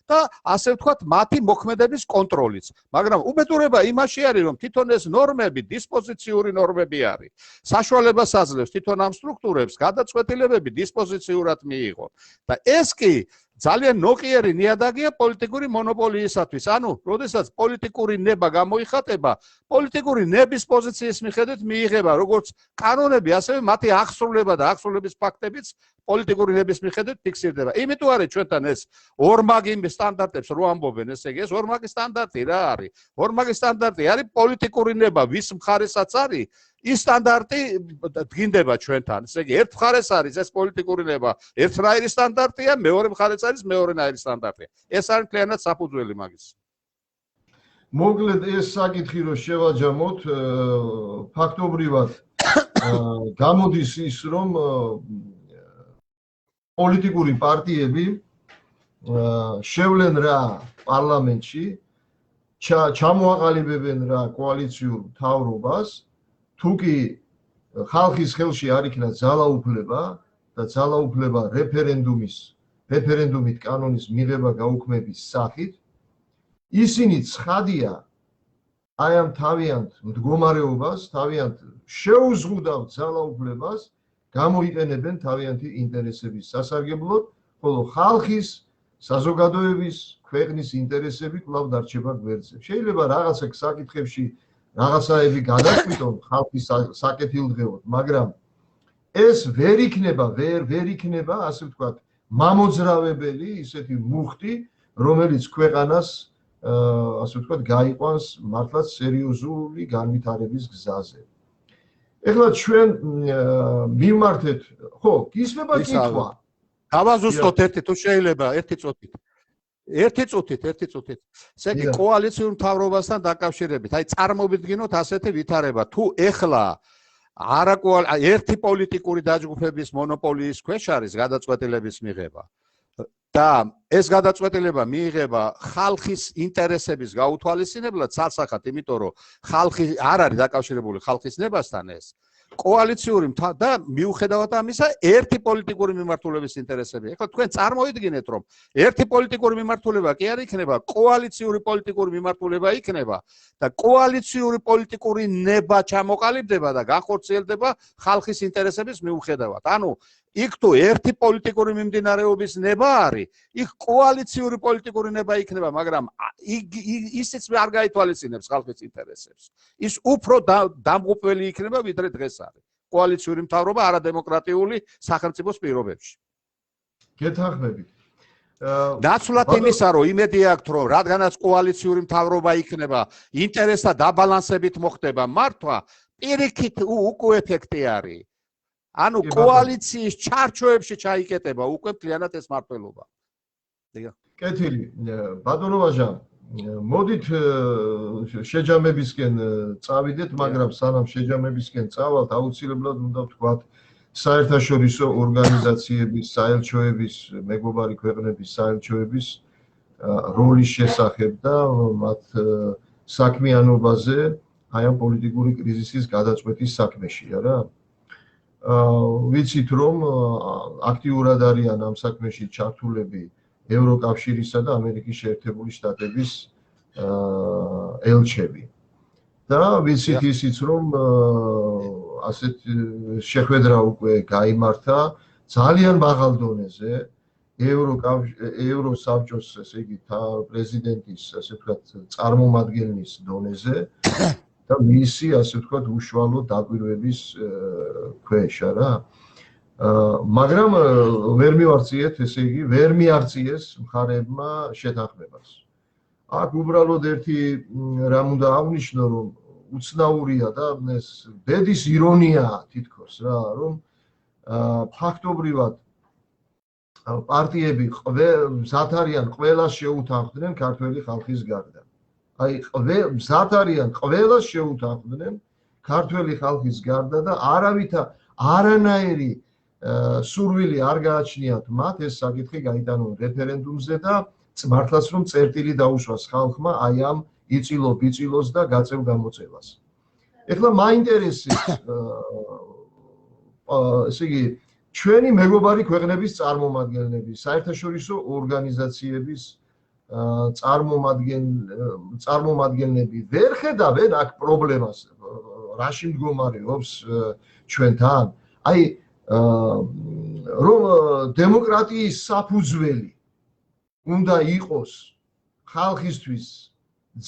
და ასე ვთქვათ მათი მოქმედების კონტროლიც. მაგრამ უბედურება იმაში არის რომ თვითონ ეს ნორმები, დისპოზიციური ნორმები არის. საშუალებას აძლევს თვითონ ამ სტრუქტურებს გადაწყვეტილებები დისპოზიციურად მიიღონ. და ეს კი ძალიან ნოყიერი ნიადაგია პოლიტიკური მონოპოლიისათვის. ანუ, როდესაც პოლიტიკური ნება გამოიხატება, პოლიტიკური ნების პოზიციის მიხედვით მიიღება როგორც კანონები, ასევე მათი აღსრულება და აღსრულების ფაქტებიც პოლიტიკური ნების მიხედვით ფიქსირდება. იმიტომ არის ჩვენთან ეს ორმაგი სტანდარტებს რო ამბობენ, ესე იგი, ეს ორმაგი სტანდარტი რა არის? ორმაგი სტანდარტი არის პოლიტიკური ნება, ვის მხარესაც არის ის სტანდარტი დგინდება ჩვენთან. ესე იგი, ერთ მხარეს არის ეს პოლიტიკური ნება, ერთნაირი სტანდარტია, მეორე მხარეს არის მეორენაირი სტანდარტია. ეს არის მთლიანად საფუძველი მაგის. მოკლედ ეს საკითხი რომ შევაჯამოთ, ფაქტობრივად გამოდის ის, რომ პოლიტიკური პარტიები შევლენ რა პარლამენტში, ჩამოაყალიბებენ რა კოალიციურ მთავრობას, თუ კი ხალხის ხელში არ იქნა ძალაუფლება და ძალაუფლება რეფერენდუმით კანონის მიღება გაუქმების სახით, ისინი ცხადია აი ამ თავიანთ მდგომარეობას, თავიანთ შეუზღუდავ ძალაუფლებას გამოიყენებენ თავიანთი ინტერესების სასარგებლოდ, ხოლო ხალხის, საზოგადოების, ქვეყნის ინტერესები კვლავ დარჩება გვერდზე. შეიძლება რაღაცა საკითხებში რაღაცაები გადაწყვიტონ ხალხის საკეთილდღეოდ, მაგრამ ეს ვერ იქნება, ასე ვთქვათ, მამოძრავებელი ისეთი მუხტი, რომელიც ქვეყანას ასე ვთქვათ, გაიყვანს მართლაც სერიოზული განვითარების გზაზე. ეხლა ჩვენ მივმართეთ, ხო, გისმება კითხვა. გავაზუსტოთ ერთი თუ შეიძლება, ერთი წუთით. ესე იგი, კოალიციურ მთავრობასთან დაკავშირებით, აი წარმოვიდგინოთ ასეთი ვითარება, თუ ეხლა ერთი პოლიტიკური დაჯგუფების მონოპოლიის ქვეშ არის გადაწყვეტილების მიღება. და ეს გადაწყვეტილება მიიღება ხალხის ინტერესების გაუთვალისწინებლად ცალსახად, იმიტომ რომ ხალხი არ არის დაკავშირებული ხალხის ნებასთან ეს კოალიციური და მიუხედავად ამისა ერთი პოლიტიკური მიმართულების ინტერესები. ეხლა თქვენ წარმოიდგინეთ, რომ ერთი პოლიტიკური მიმართულება კი არ იქნება, კოალიციური პოლიტიკური მიმართულება იქნება და კოალიციური პოლიტიკური ნება ჩამოყალიბდება და განხორციელდება ხალხის ინტერესების მიუხედავად. ანუ იქ თუ ერთი პოლიტიკური მიმდინარეობის ნება არის, იქ კოალიციური პოლიტიკური ნება იქნება, მაგრამ ისიც არ გაითვალისწინებს ხალხის ინტერესებს. ის უფრო დამღუპველი იქნება, ვიდრე დღეს არის. კოალიციური მთავრობა არადემოკრატიული სახელმწიფოს პირობებში. გეთანხმებით. ნაცვლად იმისა, რომ იმედი აქვს, რომ რადგანაც კოალიციური მთავრობა იქნება, ინტერესთა დაბალანსებით მოხდება მართვა, პირიქით უკვე ეფექტი არის. ანუ კოალიციის ჩარჩოებში ჩაიკეტება უკვე მთლიანად ეს მართლობა. კეთილი, ბატონო ვაჟა, მოდით შეჯამებისკენ წავიდეთ, მაგრამ სანამ შეჯამებისკენ წავალთ, აუცილებლად უნდა ვთქვათ საერთაშორისო ორგანიზაციების, საელჩოების, მეგობარი ქვეყნების საელჩოების როლის შესახებ და მათ საქმიანობაზე აი ამ პოლიტიკური კრიზისის გადაწყვეტის საქმეში, არა? ვიცით რომ აქტიურად არიან ამ საქმეში ჩართულები ევროკავშირისა და ამერიკის შეერთებული შტატების ელჩები. და ვიცით ისიც რომ ასეთ შეხვედრა უკვე გაიმართა ძალიან მაღალ დონეზე ევროსაბჭოს, ესე იგი, პრეზიდენტის, ასე ვთქვათ, წარმომადგენლის დონეზე. და მისი, ასე ვთქვათ, უშუალო დაკვირვების ქვეშ, არა? მაგრამ ვერ მივარციეთ, ესე იგი, ვერ მიარწიეს მხარეებმა შეთანხმებას. აქ უბრალოდ ერთი რამ უნდა აღნიშნო, რომ უცნაურია და ეს ბედის ირონიაა თითქოს რა, რომ ფაქტობრივად პარტიები მზად არიან ყველას შეუთანხმდნენ ქართველი ხალხის გარდა. აი მზად არიან ყველას შეუთანხმდნენ ქართველი ხალხის გარდა და არანაირი სურვილი არ გააჩნიათ მათ ეს საკითხი გაიტანონ რეფერენდუმზე და მართლაც რომ წერტილი დაუშვას ხალხმა აი ამ იწილოს და გაწევ გამოწევას. ეხლა მაინტერესებს ესე იგი ჩვენი მეგობარი ქვეყნების წარმომადგენლები, საერთაშორისო ორგანიზაციების წარმომადგენლები ვერ ხედავენ აქ პრობლემას, რაში მდგომარეობს ჩვენთან? აი რომ დემოკრატიის საფუძველი უნდა იყოს ხალხისთვის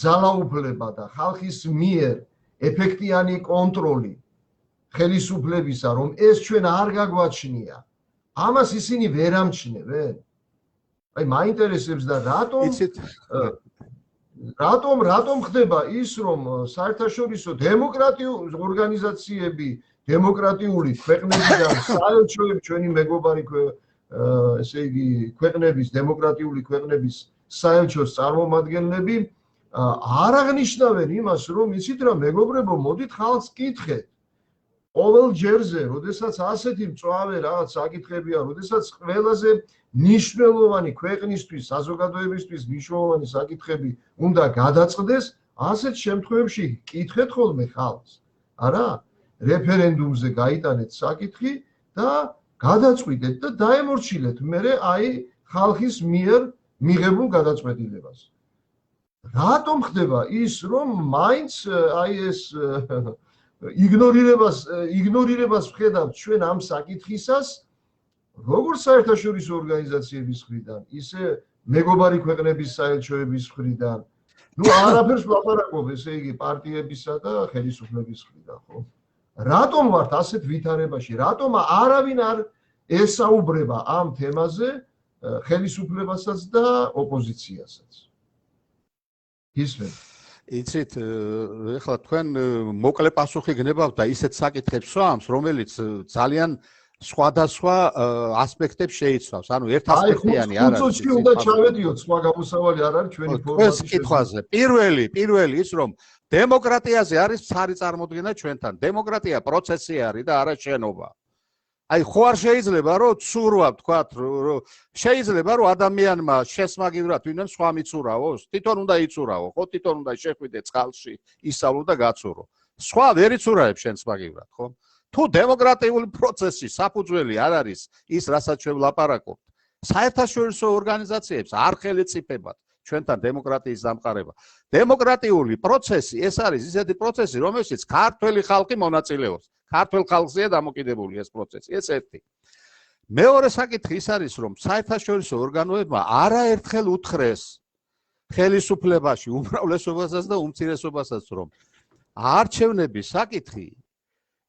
ძალაუფლება და ხალხის მიერ ეფექტიანი კონტროლი ხელისუფლებისა, რომ ეს ჩვენ არ გაგვაჩნია, ამას ისინი ვერ ამჩნევენ. აი მაინტერესებს და რატომ რატომ ხდება ის, რომ საერთაშორისო დემოკრატიული ორგანიზაციები, დემოკრატიული ქვეყნებიდან საელჩოები, ჩვენი მეგობარი ესე იგი ქვეყნების, დემოკრატიული ქვეყნების საელჩოს წარმომადგენლები არ აღნიშნავენ იმას, რომ იცით რა, მეგობრებო, მოდით ხალხს კითხეთ. ყოველ ჯერზე, როდესაც ასეთი მწვავე რაღაც საკითხებია, როდესაც ყველაზე ნიშნულოვანი ქვეყნისთვის, საზოგადოებისთვის მნიშვნელოვანი საკითხები უნდა გადაწყდეს, ასეთ შემთხვევებში კითხეთ ხოლმე ხალხს. არა? რეფერენდუმზე გაიტანეთ საკითხი და გადაწყვიტეთ და დაემორჩილეთ მერე აი ხალხის მიერ მიღებულ გადაწყვეტილებას. რატომ ხდება ის, რომ მაინც აი ეს იგნორირებას ვხედავთ ჩვენ ამ საკითხისას, როგორც საერთაშორისო ორგანიზაციების მხრიდან, ისე მეგობარი ქვეყნების საელჩოების მხრიდან. ნუ არაფერს ვლაპარაკობ, ესე იგი პარტიებისა და ხელისუფლების მხრიდან, ხო? რატომ ვართ ასეთ ვითარებაში? რატომ არავინ არ ესაუბრება ამ თემაზე ხელისუფლებასაც და ოპოზიციასაც? ისმენ. იცით, ეხლა თქვენ მოკლე პასუხი გნებავთ და ისეთ საკითხებს ვამს, რომელიც ძალიან სხვადასხვა ასპექტებს შეიცავს. ანუ ერთ ასპექტიანი არ არის. აი, უნდა ჩავედიოთ, სხვა გამოსავალი არ არის ჩვენი ფორმატის კითხვაზე. პირველი ის, რომ დემოკრატიაზე არის ცარი წარმოდგენა ჩვენთან. დემოკრატია პროცესი არის და არა შენობა. აი, ხო არ შეიძლება რომ ცურვა ვთქვათ, შეიძლება რომ ადამიანმა შესმაგივრად ვინმე სხვა მიცურავოს? თვითონ უნდა იცურავო, ხო? თვითონ უნდა შეხვიდე წყალში, ისწავლო და გაცურო. სხვა ვერ იცურავებს შენს მაგივრად, ხო? თუ დემოკრატიული პროცესი საფუძველი არ არის ის, რასაც ჩვენ ვლაპარაკობთ, საერთაშორისო ორგანიზაციებს არ ხელისუფლებათ ჩვენთან დემოკრატიის დამყარება. დემოკრატიული პროცესი ეს არის ისეთი პროცესი, რომელშიც ქართველი ხალხი მონაწილეობს. ქართულ ხალხზეა დამოკიდებული ეს პროცესი. ეს ერთი. მეორე საკითხი ის არის, რომ საერთაშორისო ორგანოებმა არაერთხელ უთხრეს ხელისუფლებაში უმრავლესობასაც და უმცირესობასაც, რომ არჩევნების საკითხი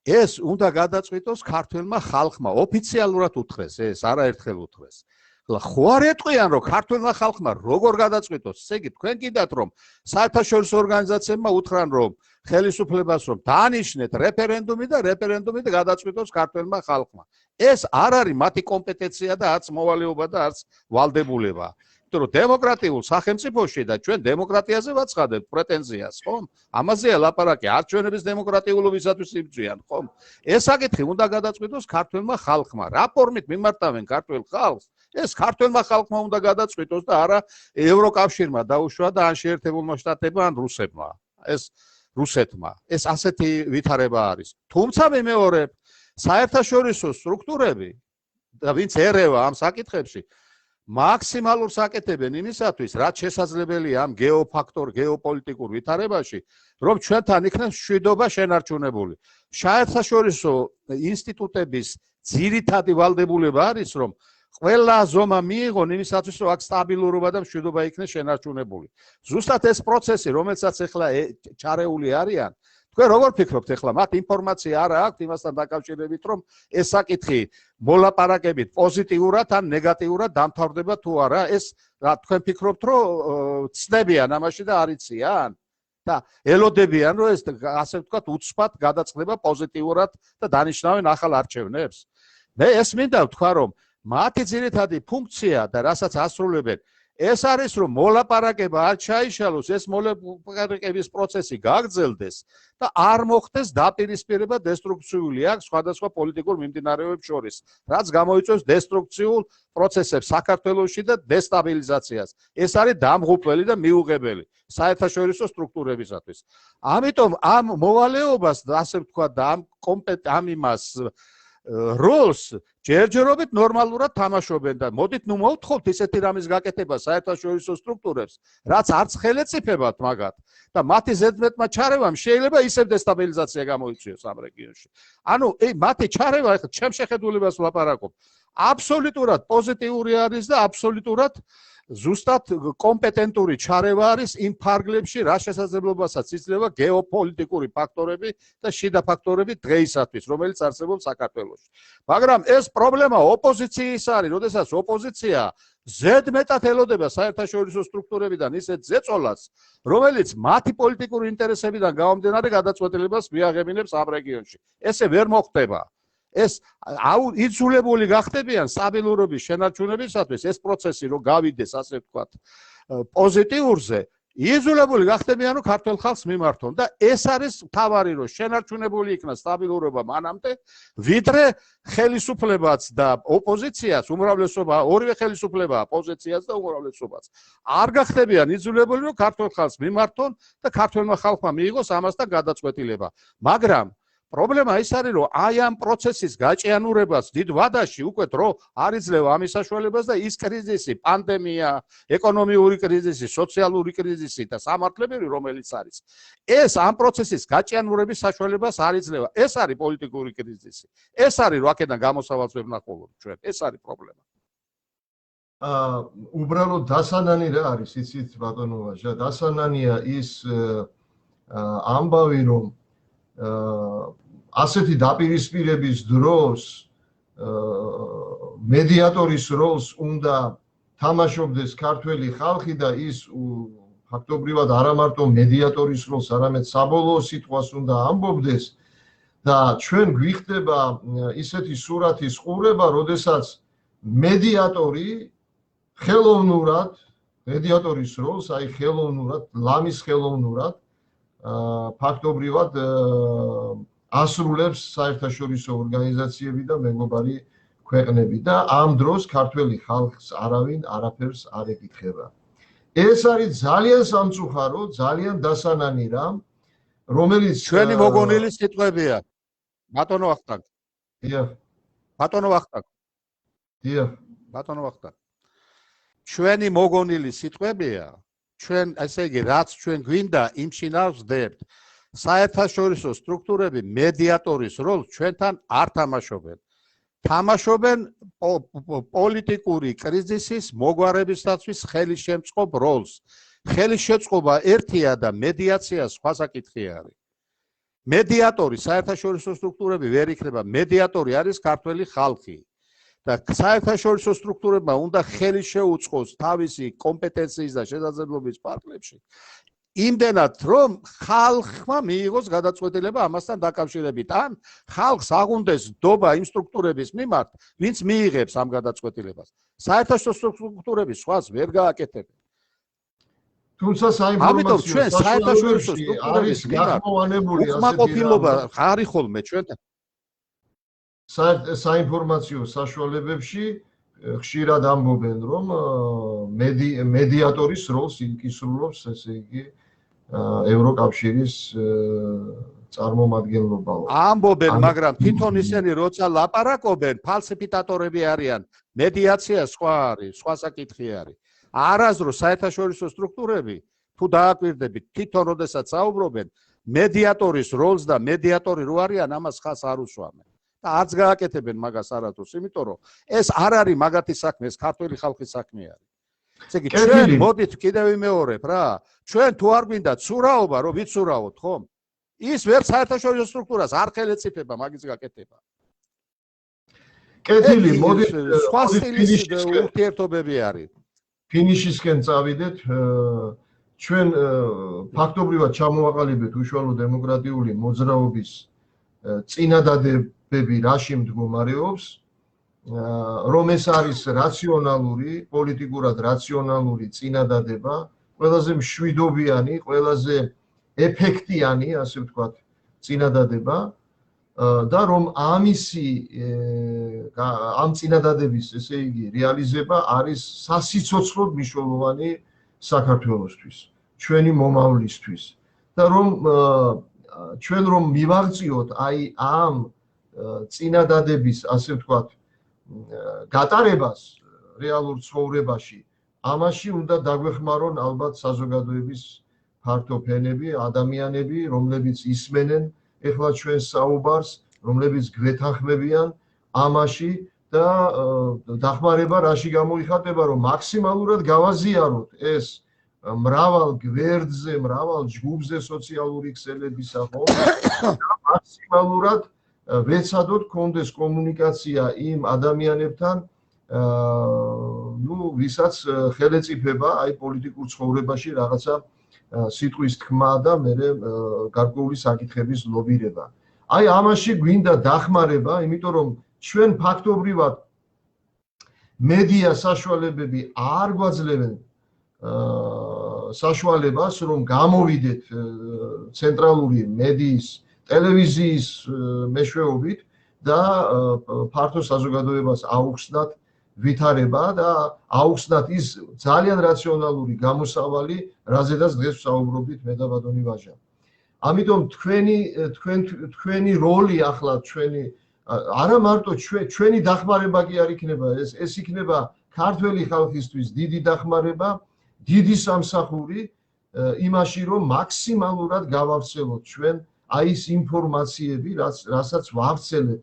ეს უნდა გადაწყვიტოს ქართველმა ხალხმა. ოფიციალურად უთხრეს ეს, არაერთხელ უთხრეს. ხო არ ეტყვიან, რომ ქართველმა ხალხმა როგორ გადაწყვიტოს? ესე იგი, თქვენ კიდათ, რომ საერთაშორისო ორგანიზაციებმა უთხრან, რომ ხელისუფლებას რომ დაანიშნეთ რეფერენდუმი და რეფერენდუმით გადაწყვიტოს ქართველმა ხალხმა. ეს არ არის მათი კომპეტენცია და არც მოვალეობა და არც ვალდებულება. იმიტომ რომ დემოკრატიულ სახელმწიფოში და ჩვენ დემოკრატიაზე ვაცხადებთ პრეტენზიას, ხომ? ამაზეა ლაპარაკი, არჩევნების დემოკრატიულობისათვის იბრძვიან, ხომ? ეს საკითხი უნდა გადაწყვიტოს ქართველმა ხალხმა. რა ფორმით მიმართავენ ქართველ ხალხს? ეს ქართველმა ხალხმა უნდა გადაწყვიტოს და არა ევროკავშირმა დაუშვა და ან შეერთებულმა შტატებმა ან რუსებმა. ეს რუსეთმა. ეს ასეთი ვითარება არის. თუმცა მიმეორებ, საერთაშორისო სტრუქტურები და ვინც ერევა ამ საკითხებში მაქსიმალურს აკეთებენ იმისათვის, რაც შესაძლებელია ამ გეოპოლიტიკურ ვითარებაში, რომ ჩვენთან იქნეს მშვიდობა შენარჩუნებული. საერთაშორისო ინსტიტუტების ძირითადი ვალდებულება არის, რომ ყველა ზომა მიიღონ იმისათვის, რომ აქ სტაბილურობა და მშვიდობა იქნეს შენარჩუნებული. ზუსტად ეს პროცესი, რომელსაც ახლა ჩარეული არიან, თქვენ როგორ ფიქრობთ ახლა, მათ ინფორმაცია არა აქვთ იმასთან დაკავშირებით, რომ ეს საკითხი მოლაპარაკებით პოზიტიურად ან ნეგატიურად დამთავრდება თუ არა? ეს რა თქვენ ფიქრობთ, რომ ცდებიან ამაში და არ იციან? და ელოდებიან, რომ ეს ასე ვთქვათ, უცბად გადაწყდება პოზიტიურად და დანიშნავენ ახალ არჩევნებს? მე ეს მინდა ვთქვა, რომ მათი ძირითადი ფუნქცია და რასაც ასრულებენ, ეს არის, რომ მოლაპარაკება არ ჩაიშალოს, ეს მოლაპარაკების პროცესი გაგრძელდეს და არ მოხდეს დაპირისპირება დესტრუქციული აქ სხვადასხვა პოლიტიკურ მიმდინარეობებს შორის, რაც გამოიწვევს დესტრუქციულ პროცესებს საქართველოში და დესტაბილიზაციას. ეს არის დამღუპველი და მიუღებელი საერთაშორისო სტრუქტურებისათვის. ამიტომ ამ მოვალეობას და ასე ვთქვათ და ამ იმას როლს ჯერჯერობით ნორმალურად თამაშობენ და მოდით ნუ მოვთხოვთ ისეთი რამის გაკეთება საერთაშორისო სტრუქტურებს, რაც არც ხელეწიფებათ მაგათ და მათი ზედმეტმა ჩარევამ შეიძლება ისევ დესტაბილიზაცია გამოიწვიოს ამ რეგიონში. ანუ მათი ჩარევა, ახლა ჩემ შეხედულებას ვლაპარაკობ, აბსოლუტურად პოზიტიური არის და აბსოლუტურად ზუსტად კომპეტენტური ჩარევა არის იმ ფარგლებში, რა შესაძლებლობასაც იძლევა გეოპოლიტიკური ფაქტორები და შიდა ფაქტორები დღეისათვის, რომელიც არსებობს საქართველოში. მაგრამ ეს პრობლემა ოპოზიციის არის, როდესაც ოპოზიცია ზედმეტად ელოდება საერთაშორისო სტრუქტურებიდან ისეთ ზეწოლას, რომელიც მათი პოლიტიკური ინტერესებიდან გამომდინარე გადაწყვეტილებას მიაღებინებს ამ რეგიონში. ესე ვერ მოხდება. ეს იძულებული გახდებიან სტაბილურობის შენარჩუნებისათვის ეს პროცესი რომ გავიდეს ასე ვთქვათ პოზიტიურზე იძულებული გახდებიან რომ ქართულ ხალხს მიმართონ და ეს არის მთავარი რომ შენარჩუნებული იქნა სტაბილურობა მანამდე ვიდრე ხელისუფლებაც და ოპოზიციას უმრავლესობა ორივე ხელისუფლებაა პოზიციას და უმრავლესობას არ გახდებიან იძულებული რომ ქართულ ხალხს მიმართონ და ქართულმა ხალხმა მიიღოს ამასთან გადაწყვეტილება მაგრამ პრობლემა ის არის რომ აი ამ პროცესის გაჭიანურებას დიდ ვადაში უკვე დრო არ იძლევა ამის საშუალებას და ის კრიზისი, პანდემია, ეკონომიური კრიზისი, სოციალური კრიზისი და სამართლებრივი რომელიც არის, ეს ამ პროცესის გაჭიანურების საშუალებას არ იძლევა. ეს არის პოლიტიკური კრიზისი. ეს არის რომ აქედან გამოსავალს ვერ ვნახულობთ ჩვენ. ეს არის პრობლემა. უბრალოდ დასანანი რა არის, იცით ბატონო ვაჟა, დასანანია ის ამბავი რომ ასეთი დაპირისპირების დროს მედიატორის როლს უნდა თამაშობდეს ქართველი ხალხი და ის ფაქტობრივად არა მარტო მედიატორის როლს, არამედ საბოლოო სიტყვას უნდა ამბობდეს და ჩვენ გვიხდება ისეთი სურათის ყურება, როდესაც მედიატორი ხელოვნურად მედიატორის როლს, აი ხელოვნურად, ლამის ხელოვნურად ფაქტობრივად ასრულებს საერთაშორისო ორგანიზაციები და მეგობარი ქვეყნები და ამ დროს ქართველი ხალხს არავინ არაფერს არ ეკითხება. ეს არის ძალიან სამწუხარო, ძალიან დასანანი რამ, რომელიც ჩვენი მოგონილი სიტყვებია. ბატონო ვახტანგ. დიახ. ბატონო ვახტანგ. დიახ. ბატონო ვახტანგ. ჩვენი მოგონილი სიტყვებია. ჩვენ ესე იგი რაც ჩვენ გვინდა იმ შინავს ვდებთ. საერთაშორისო სტრუქტურები მედიატორის როლს ჩვენთან არ თამაშობენ. თამაშობენ პოლიტიკური კრიზისის მოგვარებისათვის ხელისშემწყობ როლს. ხელისშეწყობა ერთია და მედიაცია სხვა საკითხი არის. მედიატორი საერთაშორისო სტრუქტურები ვერ იქნება. მედიატორი არის ქართველი ხალხი. და საერთაშორისო სტრუქტურებმა უნდა ხელი შეუწყოს თავისი კომპეტენციის და შესაძლებლობის პარკლებში. იმდენად რომ ხალხმა მიიღოს გადაწყვეტილება ამასთან დაკავშირებით. ან ხალხს აღუნდეს დობა იმ სტრუქტურების მიმართ, ვინც მიიღებს ამ გადაწყვეტილებას. საერთაშორისო სტრუქტურები სხვას ვერ გააკეთებენ. თუმცა საინფორმაციო საერთაშორისო სტრუქტურების მიმართ უკმაყოფილება არ იხოლმე ჩვენთან. საინფორმაციო საშუალებებში ხშირად ამბობენ რომ მედიატორის როლს იკისრულობს ესე იგი ევროკავშირის წარმომადგენლობა. ამბობენ, მაგრამ თვითონ ისინი როცა ლაპარაკობენ, ფალსიფიკატორები არიან. მედიაცია სხვა არის, სხვა საკითხი არის. არასდროს საერთაშორისო სტრუქტურები თუ დააკვირდებით, თვითონ როდესაც საუბრობენ, მედიატორის როლს და მედიატორი რო არიან, ამას ხას არ უსვამენ. და არც გააკეთებენ მაგას არასდროს, იმიტომ რომ ეს არ არის მაგათი საქმე, ეს ქართველი ხალხის საქმე არის. ესე იგი ჩვენ მოდით კიდევ ვიმეორებ რა, ჩვენ თუ არ გვინდა ცურაობა, რომ ვიცურაოთ, ხომ? ის ვერ საერთაშორისო სტრუქტურას არ ხელეწიფება მაგის გაკეთება. კეთილი, მოდით სხვა სტილის ურთიერთობები არის. ფინიშისკენ წავიდეთ. ჩვენ ფაქტობრივად ჩამოვაყალიბეთ უშუალო დემოკრატიული მოძრაობის წინადადებები რაში მდგომარეობს, რომ ეს არის რაციონალური, პოლიტიკურად რაციონალური წინადადება, ყველაზე მშვიდობიანი, ყველაზე ეფექტიანი, ასე ვთქვათ, წინადადება და რომ ამ წინადადების, ესე იგი, რეალიზება არის სასიცოცხლოდ მნიშვნელოვანი საქართველოსთვის, ჩვენი მომავლისთვის და რომ ჩვენ რომ მივაღწიოთ აი ამ წინადადების, ასე ვთქვათ, გატარებას რეალურ ცხოვრებაში, ამაში უნდა დაგვეხმარონ ალბათ საზოგადოების ფართო ფენები, ადამიანები, რომლებიც ისმენენ ეხლა ჩვენს საუბარს, რომლებიც გვეთანხმებიან ამაში და დახმარება რაში გამოიხატება, რომ მაქსიმალურად გავაზიაროთ ეს მრავალ გვერდზე, მრავალ ჯგუფზე სოციალური ქსელებისა ხომ და მაქსიმალურად ვეცადოთ კონდეს კომუნიკაცია იმ ადამიანებთან, ვისაც ხელეწიფება აი პოლიტიკურ ცხოვრებაში რაღაცა სიტყვის თქმა და მერე გარკვეული საკითხების ლობირება. აი ამაში გვინდა დახმარება, იმიტომ რომ ჩვენ ფაქტობრივად მედია საშუალებები არ გვაძლევენ საშუალებას, რომ გამოვიდეთ ცენტრალური მედიის, ტელევიზიის მეშვეობით და ფართო საზოგადოებას აუხსნათ ვითარება და აუხსნათ ის ძალიან რაციონალური გამოსავალი, რაზედაც დღეს ვსაუბრობთ მე და ბატონი ვაჟა. ამიტომ თქვენი როლი ახლა ჩვენი არა მარტო ჩვენი დახმარება კი არ იქნება, ეს იქნება ქართველი ხალხისთვის დიდი დახმარება, დიდი სამსახური იმაში, რომ მაქსიმალურად გავავრცელოთ ჩვენ აი ეს ინფორმაციები, რასაც ვავრცელებთ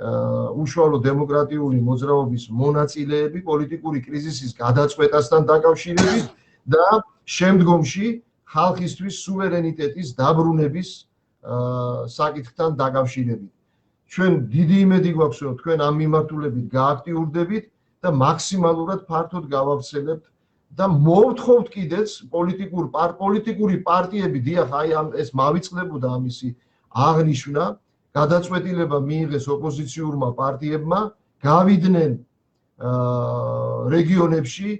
უშუალო დემოკრატიული მოძრაობის მონაწილეები პოლიტიკური კრიზისის გადაწყვეტასთან დაკავშირებით და შემდგომში ხალხისთვის სუვერენიტეტის დაბრუნების საკითხთან დაკავშირებით. ჩვენ დიდი იმედი გვაქვს, რომ თქვენ ამ მიმართულებით გააქტიურდებით და მაქსიმალურად ფართოდ გავავრცელებთ და მოვთხოვთ კიდეც პოლიტიკური პარტიები, დიახ, აი ეს მავიწყდებოდა ამისი აღნიშვნა, გადაწყვეტილება მიიღეს ოპოზიციურმა პარტიებმა, გავიდნენ რეგიონებში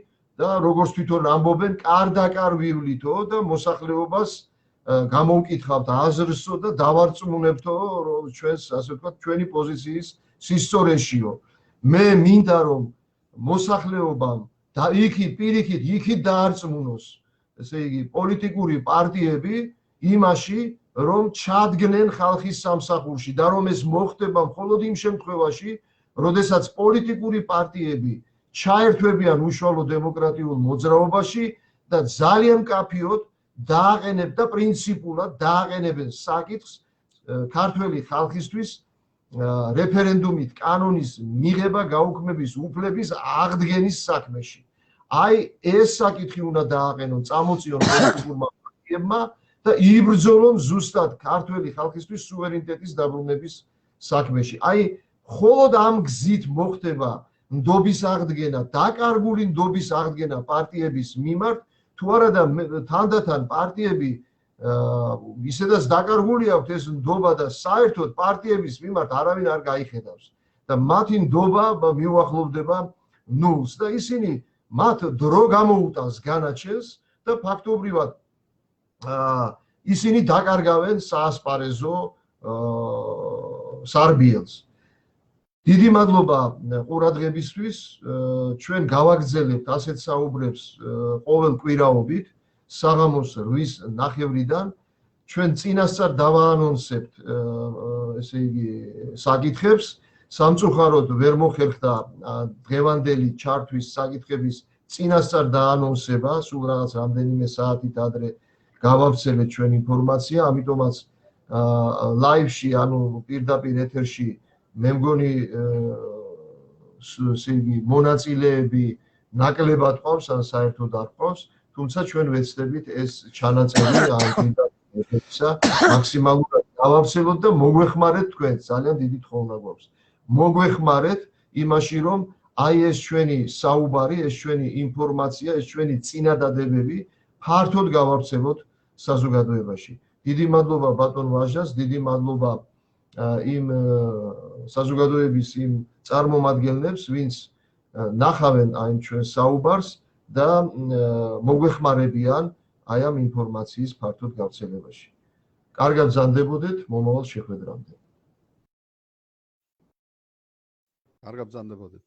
და როგორც თვითონ ამბობენ, კარ-დაკარ ვივლითო და მოსახლეობას გამოვკითხავთ აზრსო და დავარწმუნებთო, რომ ჩვენს, ასე ვთქვათ, ჩვენი პოზიციის სისწორეშიო. მე მინდა რომ მოსახლეობამ და იქით დაარწმუნოს, ესე იგი, პოლიტიკური პარტიები იმაში, რომ ჩადგნენ ხალხის სამსახურში და რომ ეს მოხდება მხოლოდ იმ შემთხვევაში, როდესაც პოლიტიკური პარტიები ჩაერთვებიან უშუალო დემოკრატიულ მოძრაობაში და ძალიან მკაფიოდ დააყენებენ და პრინციპულად დააყენებენ საკითხს ქართველი ხალხისთვის რეფერენდუმით კანონის მიღება გაუქმების უფლების აღდგენის საქმეში. აი ეს საკითხი უნდა დააყენონ წამოწიონ პოლიტიკურმა პარტიებმა და იბრძოლონ ზუსტად ქართველი ხალხისთვის სუვერენიტეტის დაბრუნების საქმეში. აი მხოლოდ ამ გზით მოხდება ნდობის აღდგენა, დაკარგული ნდობის აღდგენა პარტიების მიმართ, თუ არა და თანდათან პარტიები ისედაც დაკარგული აქვთ ეს ნდობა და საერთოდ პარტიების მიმართ არავინ არ გაიხედავს და მათი ნდობა მიუახლოვდება ნულს და ისინი მათ დრო გამოუტანს განაჩენს და ფაქტობრივად ისინი დაკარგავენ საასპარეზო სარბიელს. დიდი მადლობა ყურადღებისთვის. ჩვენ გავაგრძელებთ ასეთ საუბრებს ყოველ კვირაობით საღამოს 8:30-დან. ჩვენ წინასწარ დავაანონსებთ ესე იგი საკითხებს. სამწუხაროდ ვერ მოხერხდა დღევანდელი ჩართვის საკითხების წინასწარ დაანონსება, სულ რაღაც რამდენიმე საათით ადრე გავავრცელეთ ჩვენ ინფორმაცია, ამიტომაც ლაივში, ანუ პირდაპირ ეთერში მე მგონი მონაწილეები ნაკლებად ყავს, ან საერთოდ არ ყავს, თუმცა ჩვენ ვეცდებით ეს ჩანაწერი ეთერისა მაქსიმალურად გავავრცელოთ და მოგვეხმარეთ თქვენ, ძალიან დიდი თხოვნა გვაქვს. მოგვეხმარეთ იმაში, რომ აი ეს ჩვენი საუბარი, ეს ჩვენი ინფორმაცია, ეს ჩვენი წინადადებები ფართოდ გავავრცელოთ საზოგადოებაში. დიდი მადლობა ბატონ ვაჟას, დიდი მადლობა იმ საზოგადოების იმ წარმომადგენლებს, ვინც ნახავენ აი ჩვენ საუბარს და მოგვეხმარებიან აი ამ ინფორმაციის ფართოდ გავრცელებაში. კარგად ბრძანდებოდეთ მომავალ შეხვედრამდე. კარგად ბრძანდებოდეთ.